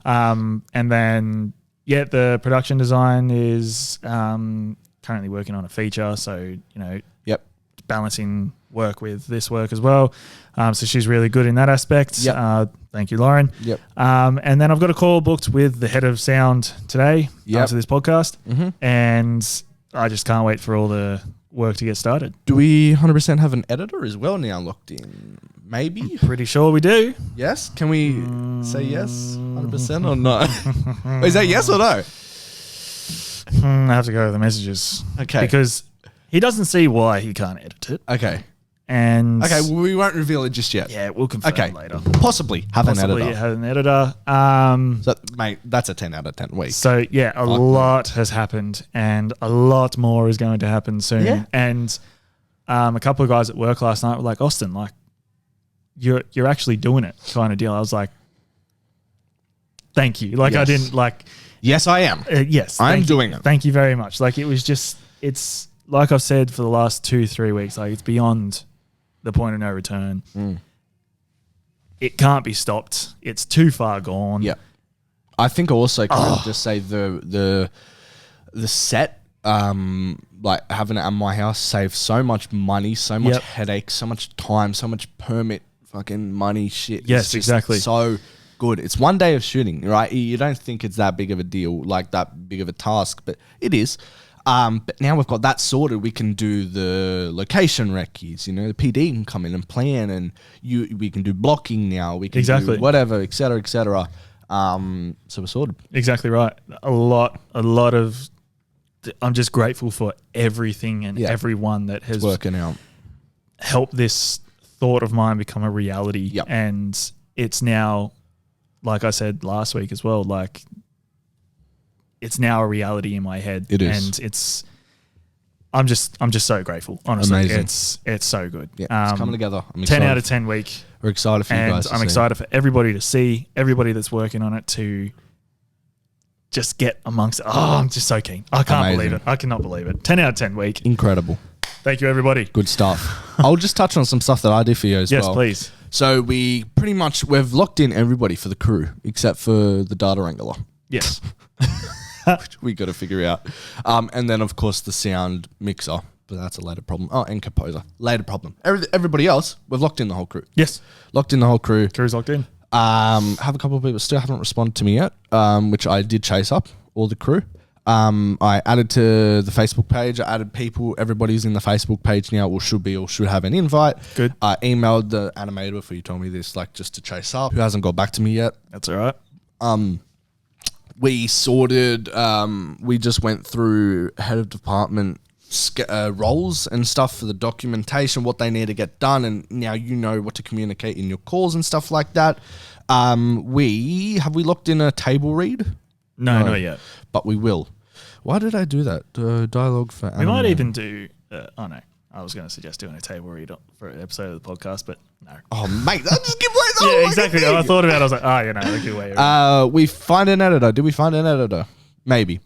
And then, the production design is currently working on a feature. So, Yep. balancing work with this work as well. So she's really good in that aspect. Yep. Thank you, Lauren. Yep. And then I've got a call booked with the head of sound today after this podcast. And I just can't wait for all the work to get started. Do we 100% have an editor as well now locked in? Maybe. Pretty sure we do. Yes. Can we say yes 100% or no? Is that yes or no? I have to go with the messages. Okay. Because he doesn't see why he can't edit it. Okay. And Well, we won't reveal it just yet. yeah, we'll confirm later. Possibly have an editor. Have an editor. So, mate, that's a 10 out of 10 week. So yeah, a lot has happened, and a lot more is going to happen soon. Yeah. And a couple of guys at work last night were like, Austin, like you're actually doing it, kind of deal. I was like, thank you. Like I Yes. didn't like. Yes, I am. Yes, I'm thank you. doing it. Thank you very much. Like it was just, it's like I've said for the last 2-3 weeks, like it's beyond the point of no return. It can't be stopped. It's too far gone. Yeah. I think also can I just say the set, like having it at my house saves so much money, so much headache, so much time, so much permit fucking money shit. Yes, It's just exactly. So good. It's one day of shooting, right? You don't think it's that big of a deal, like that big of a task, but it is. But now we've got that sorted. We can do the location recce's, the PD can come in and plan, and we can do blocking now. We can do whatever, et cetera, et cetera. So we're sorted. Exactly right. A lot of. I'm just grateful for everything and everyone that has Working out. helped this thought of mine become a reality. Yep. And it's now, like I said last week as well, like it's now a reality in my head. It is. And I'm just so grateful. Honestly, Amazing. it's so good. Yeah, it's coming together. I'm 10 excited. out of 10 week. We're excited for you And guys. I'm excited for everybody to see, everybody that's working on it to just get amongst it. Oh, I'm just so keen. I can't believe it. I cannot believe it. 10 out of 10 week. Incredible. Thank you, everybody. Good stuff. I'll just touch on some stuff that I did for you as well. Yes, please. So we've locked in everybody for the crew except for the data wrangler. Yes. Which we got to figure out. And then, of course, the sound mixer. But that's a later problem. Oh, and composer. Later problem. Everybody else, we've locked in the whole crew. Yes. Locked in the whole crew. Crew's locked in. Have a couple of people still haven't responded to me yet, which I did chase up, all the crew. I added to the Facebook page. I added people. Everybody's in the Facebook page now or should have an invite. Good. I emailed the animator before you told me this, like just to chase up, who hasn't got back to me yet. That's all right. We sorted, we just went through head of department roles and stuff for the documentation, what they need to get done, and now you know what to communicate in your calls and stuff like that. We locked in a table read? No, not yet. But we will. Why did I do that? Dialogue for We might even do... no. I was going to suggest doing a table read for an episode of the podcast, but no. Oh, mate, that just give away the Yeah, exactly. I thought about it. I was like, a good way. We find an editor. Did we find an editor? Maybe.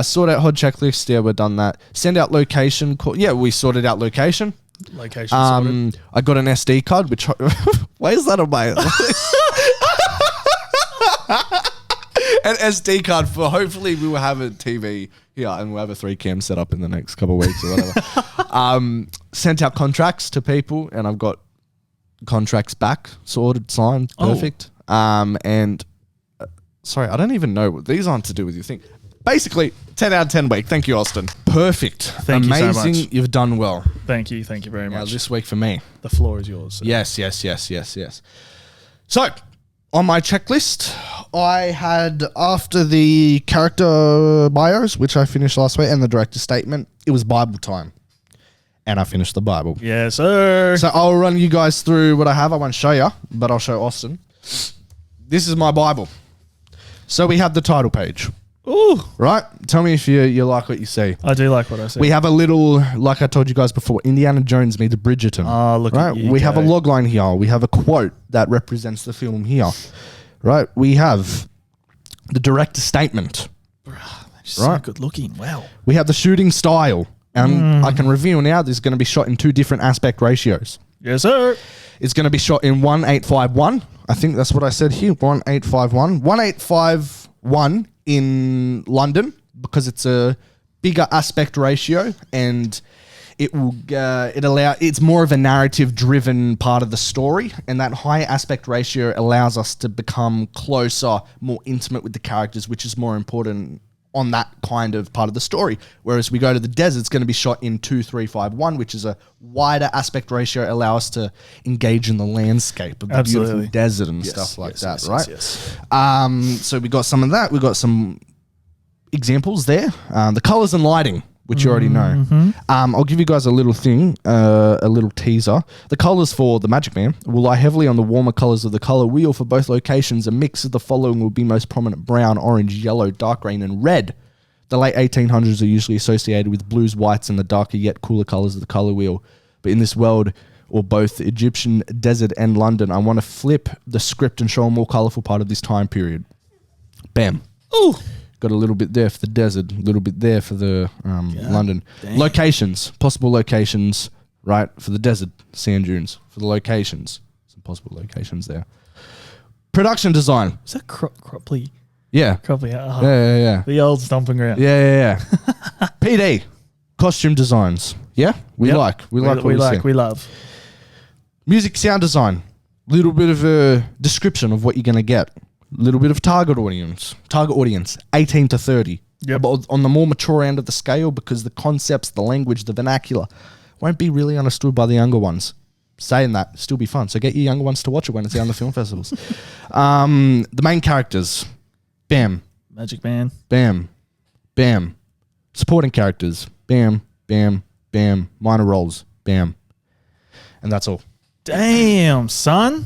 Sort out HOD checklist. Yeah, we've done that. Send out location. Yeah, we sorted out location. Location sorted. I got an SD card, which... Why is that on my... An SD card for hopefully we will have a TV here and we'll have a 3cam set up in the next couple of weeks or whatever. Sent out contracts to people and I've got contracts back, sorted, signed, perfect. Sorry, I don't even know what these aren't to do with your thing. Basically, 10 out of 10 week. Thank you, Austin. Perfect. Thank you so Amazing. much. You've done well. Thank you very Now much. this week for me. The floor is yours. So. Yes. So, on my checklist, I had, after the character bios, which I finished last week, and the director's statement, it was Bible time. And I finished the Bible. Yes, sir. So I'll run you guys through what I have. I won't show you, but I'll show Austin. This is my Bible. So we have the title page. Ooh. Right? Tell me if you like what you see. I do like what I see. We have a little, like I told you guys before, Indiana Jones meets Bridgerton. Oh, look right? at you. We have a log line here. We have a quote that represents the film here. Right? We have the director's statement. So good looking. Wow. We have the shooting style. And I can reveal now this is going to be shot in 2 different aspect ratios. Yes, sir. It's going to be shot in 1851. I think that's what I said here. 1851. 1851 in London because it's a bigger aspect ratio and it will it's more of a narrative driven part of the story, and that high aspect ratio allows us to become closer, more intimate with the characters, which is more important on that kind of part of the story. Whereas we go to the desert, it's going to be shot in 2351, which is a wider aspect ratio, allow us to engage in the landscape of the beautiful desert and stuff like that, right? Yes. So we got some of that. We got some examples there. The colors and lighting, which you already know. I'll give you guys a little thing, a little teaser. The colors for the Magic Man will lie heavily on the warmer colors of the color wheel for both locations. A mix of the following will be most prominent: brown, orange, yellow, dark green, and red. The late 1800s are usually associated with blues, whites, and the darker yet cooler colors of the color wheel. But in this world, or both the Egyptian desert and London, I want to flip the script and show a more colorful part of this time period. Bam. Ooh. Got a little bit there for the desert, a little bit there for the London. Dang. Locations, possible locations, right? For the desert, sand dunes. For the locations, some possible locations there. Production design. Is that Cropley? Yeah. Cropley. Yeah. The old stomping ground. Yeah. PD, costume designs. Yeah, we like what we see. We love. Music sound design. Little bit of a description of what you're going to get. Little bit of target audience, 18 to 30. Yep. But on the more mature end of the scale, because the concepts, the language, the vernacular won't be really understood by the younger ones. Saying that, still be fun. So get your younger ones to watch it when it's out on the film festivals. The main characters, bam. Magic Man. Bam. Bam. Supporting characters, bam, bam, bam. Minor roles, bam. And that's all. Damn, son.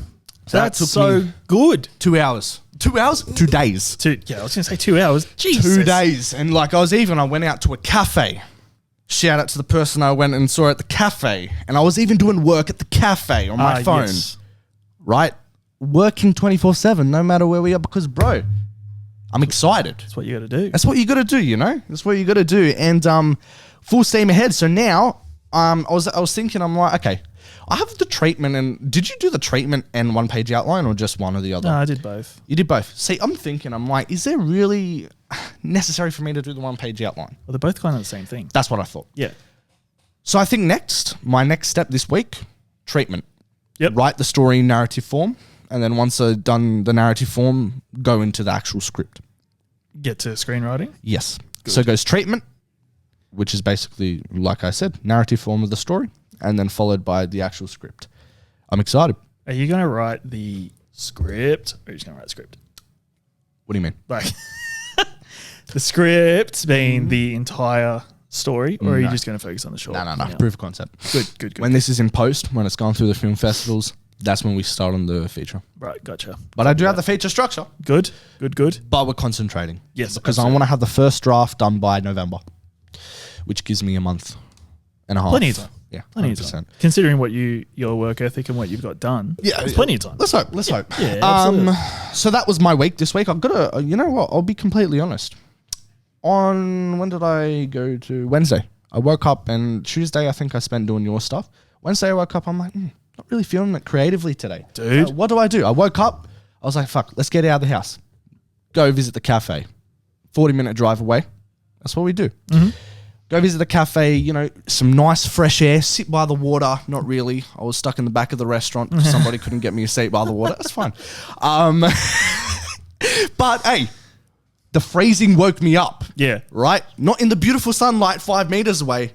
That's so good. 2 hours. 2 hours? 2 days. I was going to say 2 hours. Jesus. 2 days. And like I went out to a cafe. Shout out to the person I went and saw at the cafe. And I was even doing work at the cafe on my phone. Yes. Right? Working 24/7 no matter where we are because, bro, I'm excited. That's what you got to do. That's what you got to do, you know? That's what you got to do. And full steam ahead. So now I was thinking, I'm like, okay, I have the treatment, and did you do the treatment and one-page outline or just one or the other? No, I did both. You did both. See, I'm like, is there really necessary for me to do the one-page outline? Well, they're both kind of the same thing. That's what I thought. Yeah. So I think my next step this week, treatment. Yep. Write the story in narrative form, and then once I've done the narrative form, go into the actual script. Get to screenwriting? Yes. Good. So it goes treatment, which is basically, like I said, narrative form of the story, and then followed by the actual script. I'm excited. Are you going to write the script, or are you just going to write the script? What do you mean? Like, the script being the entire story, or are you just going to focus on the short? No. Yeah. Proof of concept. Good. When this is in post, when it's gone through the film festivals, that's when we start on the feature. Right, gotcha. But I do have the feature structure. Good. But we're concentrating. Yes, Because I want to have the first draft done by November, which gives me a month and a half. Plenty of time. Yeah, Plenty 100%. of time. Considering your work ethic and what you've got done, there's plenty of time. Let's hope. Yeah, absolutely. So that was my week this week. I've got to, you know what? I'll be completely honest. When did I go to? Wednesday. I woke up, and Tuesday I think I spent doing your stuff. Wednesday I woke up, I'm like, not really feeling it creatively today. Dude. What do? I woke up, I was like, fuck, let's get out of the house. Go visit the cafe. 40-minute drive away. That's what we do. Mm-hmm. Go visit the cafe, some nice fresh air, sit by the water. Not really. I was stuck in the back of the restaurant because somebody couldn't get me a seat by the water. That's fine. But hey, the freezing woke me up. Yeah. Right? Not in the beautiful sunlight 5 meters away.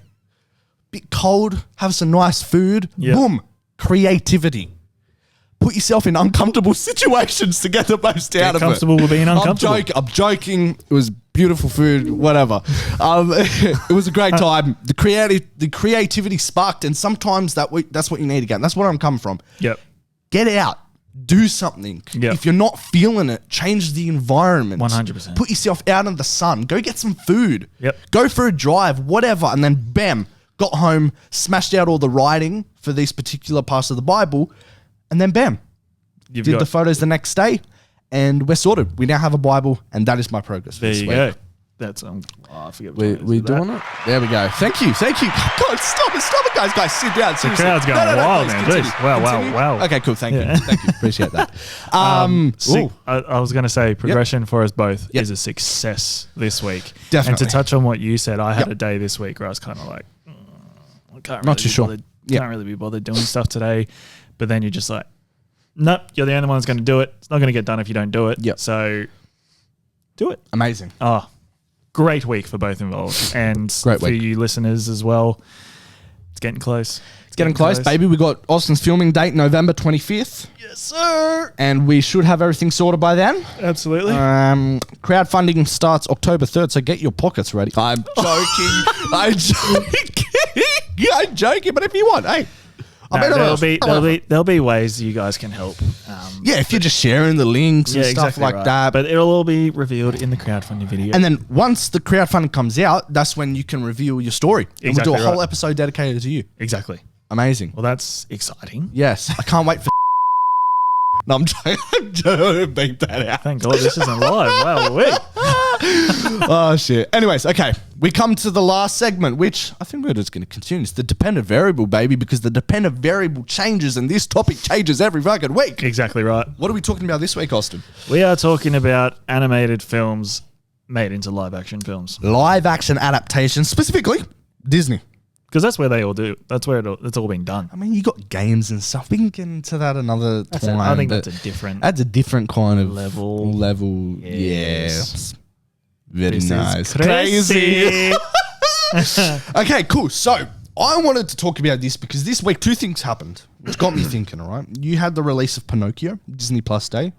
Bit cold, have some nice food. Yeah. Boom. Creativity. Put yourself in uncomfortable situations to get the most out of it. Comfortable with being uncomfortable. I'm joking. It was beautiful food, whatever. It was a great time. The creativity sparked, and sometimes that's what you need to get. And that's where I'm coming from. Yep. Get out. Do something. Yep. If you're not feeling it, change the environment. 100%. Put yourself out in the sun. Go get some food. Yep. Go for a drive, whatever. And then bam, got home, smashed out all the writing for these particular parts of the Bible. And then bam, did the photos the next day, and we're sorted. We now have a Bible, and that is my progress. There you go. That's I forget. We're doing it. There we go. Thank you. God, stop it, guys. Sit down. The crowd's going wild, man. Continue. Wow. Okay, cool. Thank you. Appreciate that. I was going to say progression for us both is a success this week. Definitely. And to touch on what you said, I had a day this week where I was kind of like, I can't really Not too sure. Can't really be bothered doing stuff today. But then you're just like, nope, you're the only one that's going to do it. It's not going to get done if you don't do it. Yep. So do it. Amazing. Great week for both involved. And Great for week. you listeners as well. It's getting close. It's getting close, baby. We got Austin's filming date, November 25th. Yes, sir. And we should have everything sorted by then. Absolutely. Crowdfunding starts October 3rd, so get your pockets ready. I'm joking. I'm joking, but if you want, hey. There'll be ways you guys can help. If you're just sharing the links and stuff exactly like right. that. But it'll all be revealed in the crowdfunding video. And then once the crowdfunding comes out, that's when you can reveal your story. And we'll do a whole episode dedicated to you. Exactly. Amazing. Well, that's exciting. Yes. I can't wait for No, I'm joking. Beat that out. Thank God this isn't live. Wow, wait. Oh, shit. Anyways, okay. We come to the last segment, which I think we're just going to continue. It's the dependent variable, baby, because the dependent variable changes and this topic changes every fucking week. Exactly right. What are we talking about this week, Austin? We are talking about animated films made into live action films. Live action adaptations, specifically Disney. Because that's where they all do. That's where it's all been done. I mean, you got games and stuff. We can get into that another time. I think that's a different kind of level. Yes. Very This nice. is crazy. Okay, cool. So I wanted to talk about this because this week 2 things happened, which got me thinking, all right? You had the release of Pinocchio, Disney Plus Day,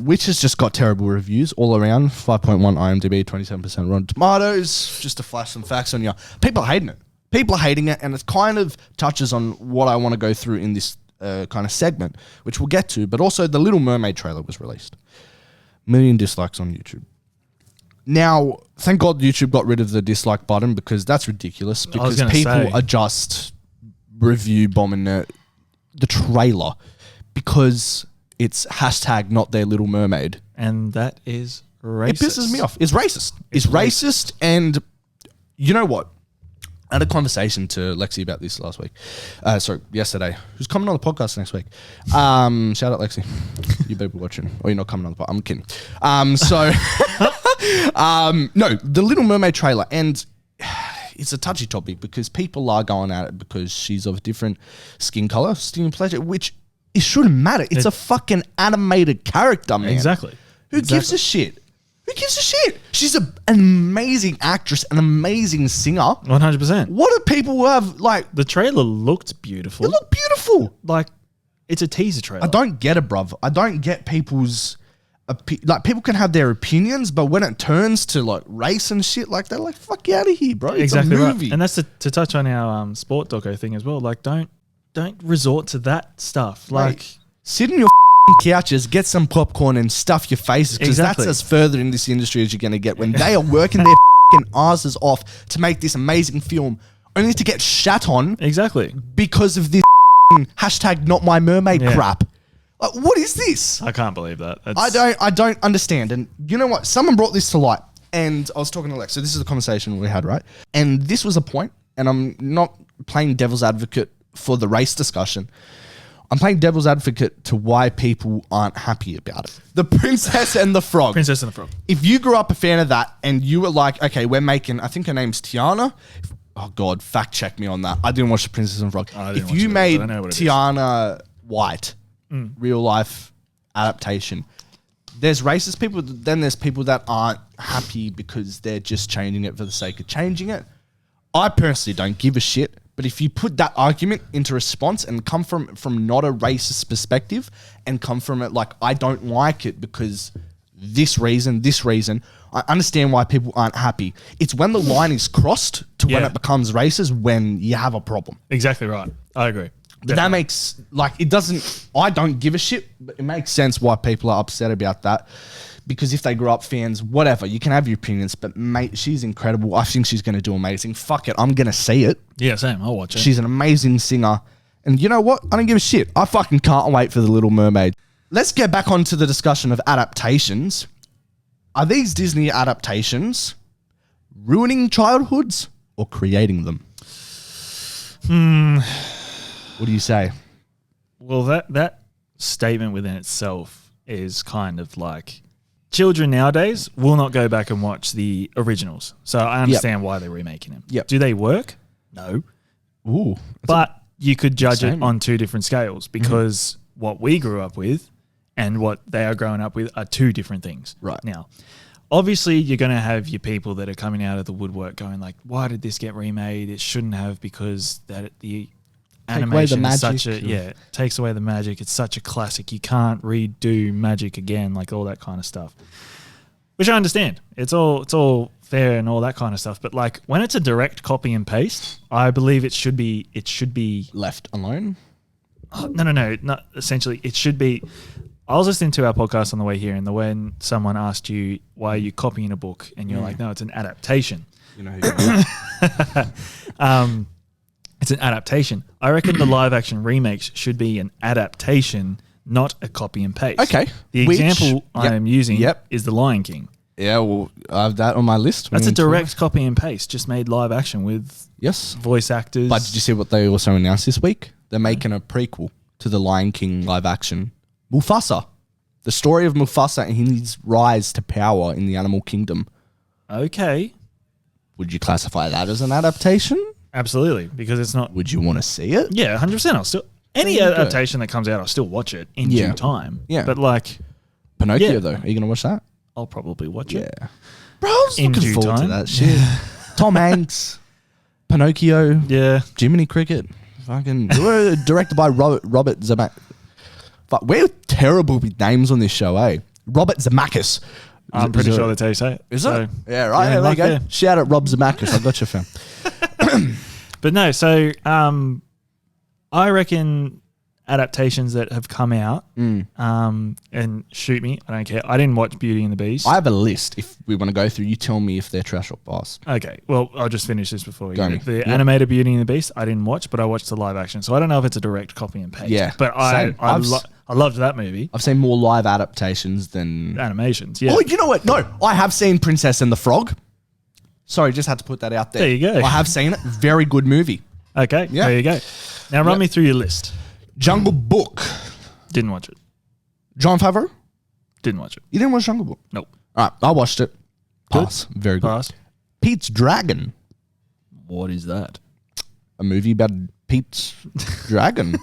which has just got terrible reviews all around. 5.1 IMDb, 27% Rotten Tomatoes. Just to flash some facts on you. People are hating it. People are hating it, and it kind of touches on what I want to go through in this kind of segment, which we'll get to, but also the Little Mermaid trailer was released. 1 million dislikes on YouTube. Now, thank God YouTube got rid of the dislike button because that's ridiculous because people are just review bombing the trailer because it's hashtag not their Little Mermaid. And that is racist. It pisses me off. It's racist. It's racist, and you know what? I had a conversation to Lexi about this last week. Yesterday. Who's coming on the podcast next week? Shout out Lexi. You better be watching. Or you're not coming on the podcast. I'm kidding. No, the Little Mermaid trailer. And it's a touchy topic because people are going at it because she's of a different skin color, skin pleasure, which it shouldn't matter. It's a fucking animated character, man. Exactly. Who gives a shit? Who gives a shit? She's an amazing actress, an amazing singer. 100%. What do people who have, like... The trailer looked beautiful. It looked beautiful. Like, it's a teaser trailer. I don't get it, bruv. I don't get people's... people can have their opinions, but when it turns to, like, race and shit, like, they're like, fuck you out of here, bro. Exactly it's a movie. right. And that's to touch on our sport doco thing as well. Like, don't resort to that stuff. Like... Mate, sit in your couches, get some popcorn and stuff your faces because that's as further in this industry as you're going to get when they are working their asses off to make this amazing film only to get shat on because of this hashtag not my mermaid crap. Like, what is this? I can't believe that. I don't understand. And you know what? Someone brought this to light and I was talking to Lex. So this is a conversation we had, right? And this was a point, and I'm not playing devil's advocate for the race discussion. I'm playing devil's advocate to why people aren't happy about it. The Princess and the Frog. Princess and the Frog. If you grew up a fan of that and you were like, okay, we're making, I think her name's Tiana. Oh, God, fact check me on that. I didn't watch The Princess and the Frog. If you made Tiana White, real life adaptation, there's racist people, then there's people that aren't happy because they're just changing it for the sake of changing it. I personally don't give a shit. But if you put that argument into response and come from not a racist perspective and come from it like, I don't like it because this reason, I understand why people aren't happy. It's when the line is crossed to when it becomes racist when you have a problem. Exactly right. I agree. But that makes, like, it doesn't, I don't give a shit, but it makes sense why people are upset about that. Because if they grew up fans, whatever, you can have your opinions, but mate, she's incredible. I think she's going to do amazing. Fuck it, I'm going to see it. Yeah, same. I'll watch it. She's an amazing singer. And you know what? I don't give a shit. I fucking can't wait for The Little Mermaid. Let's get back onto the discussion of adaptations. Are these Disney adaptations ruining childhoods or creating them? What do you say? Well, that statement within itself is kind of like... Children nowadays will not go back and watch the originals. So I understand why they're remaking them. Yep. Do they work? No. Ooh. But you could judge it on two different scales because what we grew up with and what they are growing up with are two different things. Right. Now, obviously, you're going to have your people that are coming out of the woodwork going like, why did this get remade? It shouldn't have because the animation is such a... takes away the magic. It's such a classic. You can't redo magic again, like all that kind of stuff. Which I understand. It's all fair and all that kind of stuff. But like when it's a direct copy and paste, I believe it should be left alone. Oh, no, not essentially. It should be. I was listening to our podcast on the way here, and when someone asked you why are you copying a book, and you're like, no, it's an adaptation. You know who you are. It's an adaptation. I reckon the live action remakes should be an adaptation, not a copy and paste. Okay. The example I am using is The Lion King. Yeah, well, I have that on my list. That's a direct copy and paste, just made live action with voice actors. But did you see what they also announced this week? They're making a prequel to The Lion King live action. Mufasa. The story of Mufasa and his rise to power in the animal kingdom. Okay. Would you classify that as an adaptation? Absolutely, because it's not... Would you want to see it? Yeah, 100%. I'll still... Any adaptation that comes out, I'll still watch it in due time. Yeah. But like... Pinocchio, though. Are you going to watch that? I'll probably watch it. Yeah. Bro, I was looking forward to that shit. Tom Hanks, Pinocchio, Jiminy Cricket, fucking... directed by Robert Zemeckis. Fuck, we're terrible with names on this show, eh? Robert Zemeckis. I'm pretty sure that's how you say it. Is it? Yeah, right. Yeah, there you go. Yeah. Shout out Rob Zemeckis. I got you, fam. But no, so I reckon adaptations that have come out, and shoot me, I don't care. I didn't watch Beauty and the Beast. I have a list. If we want to go through, you tell me if they're trash or pass. Okay, well, I'll just finish this before you go. The animated Beauty and the Beast, I didn't watch, but I watched the live action. So I don't know if it's a direct copy and paste. Yeah, but I loved that movie. I've seen more live adaptations than... Animations, yeah. Oh, you know what? No, I have seen Princess and the Frog. Sorry, just had to put that out there. There you go. I have seen it. Very good movie. Okay, Yeah. there you go. Now run me through your list. Jungle Book. Didn't watch it. John Favreau? Didn't watch it. You didn't watch Jungle Book? Nope. All right, I watched it. Pass. Very good. Pass. Pete's Dragon. What is that? A movie about Pete's Dragon.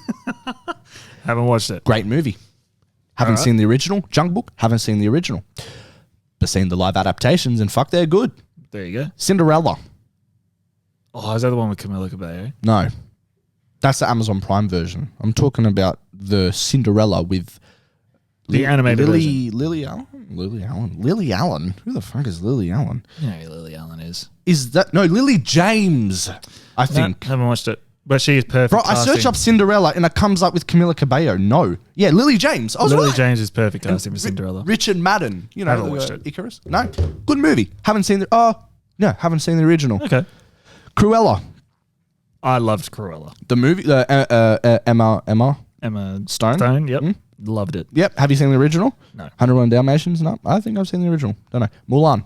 Haven't watched it. Great movie. Haven't Alright. seen the original. Jungle Book. Haven't seen the original. But seen the live adaptations, and fuck, they're good. There you go. Cinderella. Oh, is that the one with Camila Cabello? No. That's the Amazon Prime version. I'm talking about the Cinderella with The animated version. Lily Allen. Lily Allen. Who the fuck is Lily Allen? You know who Lily Allen is. Is that no Lily James? I think. No, haven't watched it. But she is perfect. Bro, I search up Cinderella and it comes up with Camila Cabello. No. Yeah, Lily James. I was Lily right. James is perfect casting for Cinderella. Richard Madden. You know, Haven't watched it. Icarus. No. Good movie. Haven't seen haven't seen the original. Okay. Cruella. I loved Cruella. The movie, Emma Stone. Stone, yep. Loved it. Yep. Have you seen the original? No. 101 Dalmatians? No. I think I've seen the original. Don't know. Mulan.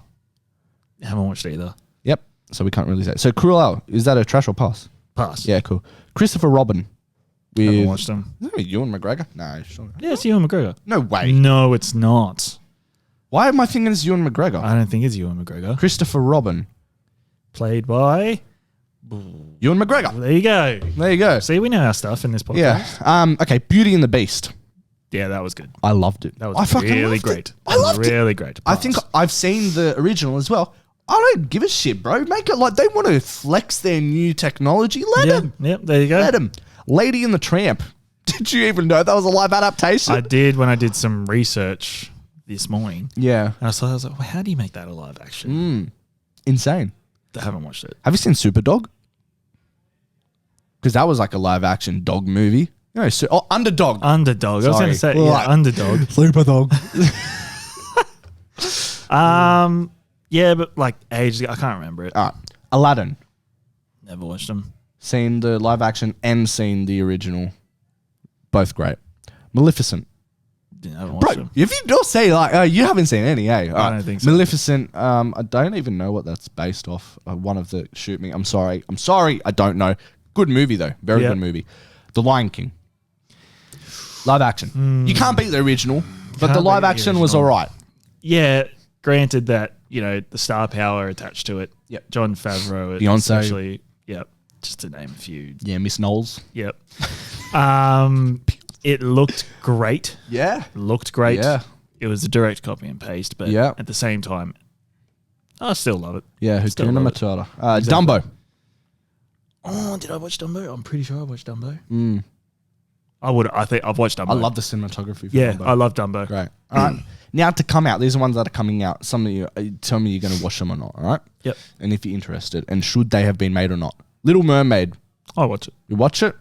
Haven't watched either. Yep. So we can't really say. So Cruella, is that a trash or pass? Pass. Yeah, cool. Christopher Robin. Haven't watched them. Is that Ewan McGregor? No, sure. Yeah, it's Ewan McGregor. No way. No, it's not. Why am I thinking it's Ewan McGregor? I don't think it's Ewan McGregor. Christopher Robin. Played by... Ewan McGregor. There you go. There you go. See, we know our stuff in this podcast. Yeah. Okay. Beauty and the Beast. Yeah, that was good. I loved it. That I was fucking really loved great. It. I loved it. Really great. I think I've seen the original as well. I don't give a shit, bro. Make it like they want to flex their new technology. Let them. Yep, there you go. Let them. Lady and the Tramp. Did you even know that was a live adaptation? I did when I did some research this morning. Yeah. And I was like, well, how do you make that a live action? Insane. I haven't watched it. Have you seen Superdog? Because that was like a live action dog movie. You know, Underdog. Underdog. I was going to say, Sorry. yeah, Underdog. Superdog. Yeah, but like ages ago, I can't remember it. All right. Aladdin. Never watched them. Seen the live action and seen the original. Both great. Maleficent. I haven't watched Bro, them. if you don't say like, you haven't seen any, eh? I don't think so. Maleficent, I don't even know what that's based off. One of the shoot me. I'm sorry. I don't know. Good movie though. Very Yeah. good movie. The Lion King. Live action. You can't beat the original, but the Can't live beat the action was original. alright. Yeah, granted that, you know, the star power attached to it. Yep. John Favreau. Beyonce. Especially. Yep. Just to name a few. Yeah, Miss Knowles. Yep. It looked great. Yeah. Looked great. Yeah. It was a direct copy and paste, but Yeah. at the same time, I still love it. Yeah, Still Hakuna love it. Matata. Exactly. Dumbo. Oh, did I watch Dumbo? I'm pretty sure I watched Dumbo. I think I've watched Dumbo. I love the cinematography for Yeah, Dumbo. I love Dumbo. Great. All right. Now to come out, these are ones that are coming out. Some of you tell me you're going to watch them or not, all right? Yep. And if you're interested, and should they have been made or not. Little Mermaid. I'll watch it. You watch it?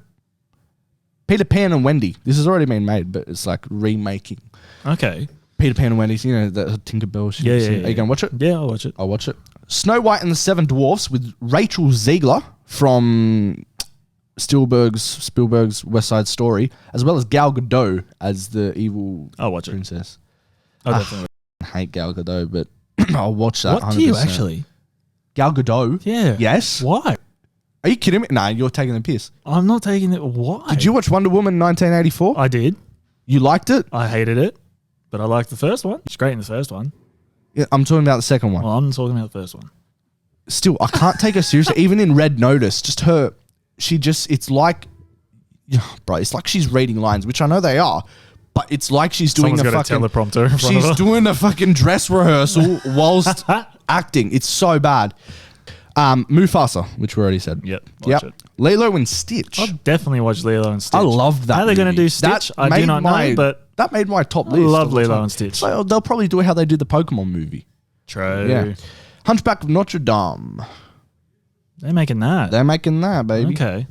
Peter Pan and Wendy. This has already been made, but it's like remaking. Okay. Peter Pan and Wendy's, you know, the Tinkerbell shit. Yeah. Are you going to watch it? Yeah, I'll watch it. I'll watch it. Snow White and the Seven Dwarfs with Rachel Ziegler from Spielberg's West Side Story, as well as Gal Gadot as the evil I'll watch it. princess. I'll definitely. I hate Gal Gadot, but I'll watch that. What do you 100%. actually? Gal Gadot? Yeah. Yes. Why? Are you kidding me? Nah, you're taking the piss. I'm not taking it. Why? Did you watch Wonder Woman 1984? I did. You liked it? I hated it, but I liked the first one. It's great in the first one. Yeah, I'm talking about the second one. Well, I'm talking about the first one. Still, I can't take her seriously. Even in Red Notice, just her, it's like, bro, it's like she's reading lines, which I know they are, but it's like she's doing Someone's a got fucking a teleprompter in front of she's her. doing a fucking dress rehearsal whilst acting. It's so bad. Mufasa, which we already said. Yep, watch it. Lilo and Stitch. I'll definitely watch Lilo and Stitch. I love that. How they're going to movie. do Stitch, That I do made not know, but that made my top I list. love of the Lilo time. and Stitch. So they'll probably do how they did the Pokemon movie. True. Yeah. Hunchback of Notre Dame. They're making that. They're making that, baby. Okay.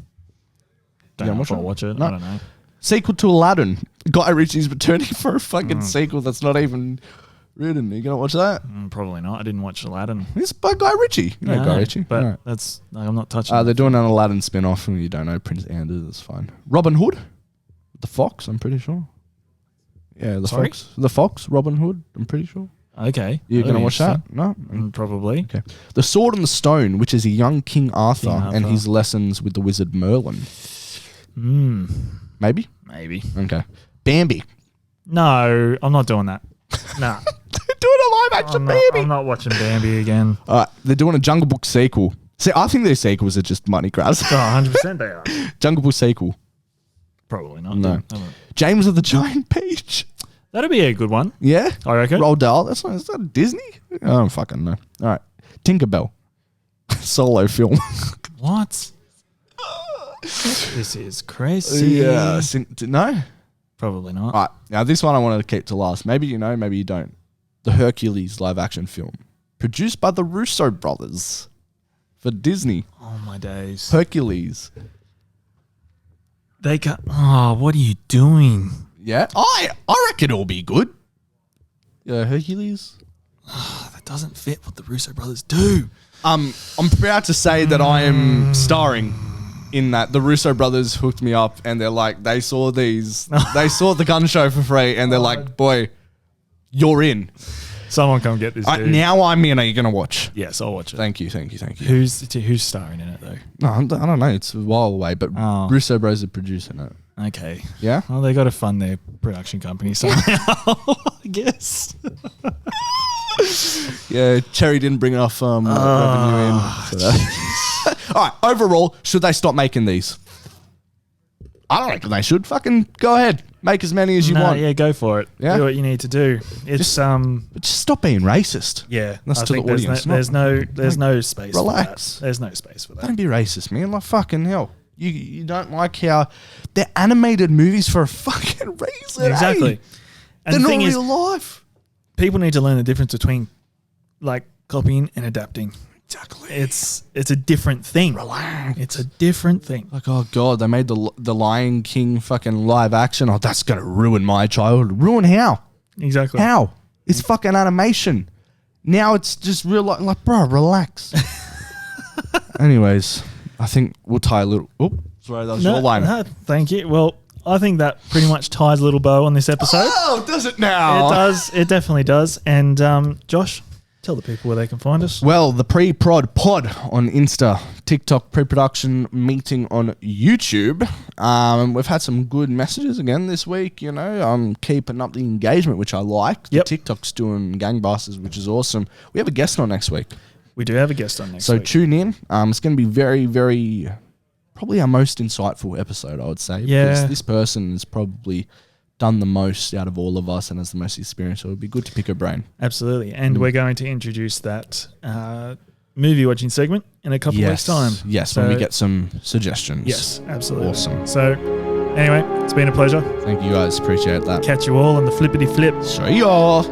Don't know watch if I'll it? watch it. No. I don't know. Sequel to Aladdin. Guy Ritchie's returning for a fucking sequel that's not even written. Are you going to watch that? Probably not. I didn't watch Aladdin. It's by Guy Ritchie. You know No, Guy Ritchie. But Alright. that's, like, I'm not touching They're it. doing an Aladdin spin-off and you don't know Prince Anders. That's fine. Robin Hood. The Fox, I'm pretty sure. Yeah, the Sorry? Fox. The Fox, Robin Hood, I'm pretty sure. Okay. You're That'll going to be watch that? interesting. No? Probably. Okay. The Sword and the Stone, which is a young King Arthur, and his lessons with the wizard Merlin. Maybe? Maybe. Okay. Bambi. No, I'm not doing that. Nah. They're doing a live action Bambi. I'm not watching Bambi again. All right. They're doing a Jungle Book sequel. See, I think their sequels are just money grabs. Oh, 100% they are. Jungle Book sequel. Probably not. No. James of the Giant Peach. That'd be a good one. Yeah? I reckon. Roald Dahl. Is that Disney? I don't fucking know. All right. Tinkerbell. Solo film. What? This is crazy. Yeah. No? Probably not. All right. Now, this one I wanted to keep to last. Maybe you know, maybe you don't. The Hercules live action film. Produced by the Russo brothers for Disney. Oh, my days. Hercules. They got. Oh, what are you doing? Yeah. I reckon it'll be good. Yeah, Hercules. That doesn't fit what the Russo brothers do. I'm proud to say that I am starring in that. The Russo brothers hooked me up and they're like, they saw they saw the gun show for free and they're like, boy, you're in. Someone come get this dude. Now I'm in. Are you going to watch? Yes, I'll watch it. Thank you. Who's starring in it, though? No, I don't know. It's a while away, but Russo bros are producing it. Okay. Yeah? Well, they got to fund their production company somehow, I guess. Yeah, Cherry didn't bring enough revenue in. All right, overall, should they stop making these? I don't reckon they should. Fucking go ahead. Make as many as you want. Yeah, go for it. Yeah? Do what you need to do. It's But just stop being racist. yeah. That's I to the think there's audience, there's no space. relax. For that. There's no space for that. Don't be racist, man. Like, fucking hell. You don't like how they're animated movies for a fucking reason. Exactly. Eh? And They're the not thing is, real life. people need to learn the difference between like copying and adapting. Exactly. It's a different thing. Relax. It's a different thing. Like, oh God, they made the Lion King fucking live action. Oh, that's going to ruin my childhood. Ruin how? Exactly. How? It's fucking animation. Now it's just real life. Like, bro, relax. Anyways, I think we'll tie a little... Oh, sorry, that was your line. No, thank you. Well, I think that pretty much ties a little bow on this episode. Oh, does it now? It does. It definitely does. And Josh, tell the people where they can find us. Well, the Pre-Prod Pod on Insta, TikTok pre-production meeting on YouTube. We've had some good messages again this week, you know. Keeping up the engagement, which I like. Yep. The TikTok's doing gangbusters, which is awesome. We have a guest on next week. We do have a guest on next So week. tune in. It's going to be very, very... probably our most insightful episode, I would say. Yeah. Because this person has probably done the most out of all of us and has the most experience. So it would be good to pick her brain. Absolutely. And we're going to introduce that movie watching segment in a couple of weeks' time. Yes, So- when we get some suggestions. Yes, absolutely. Awesome. So anyway, it's been a pleasure. Thank you guys. Appreciate that. Catch you all on the flippity flip. See ya.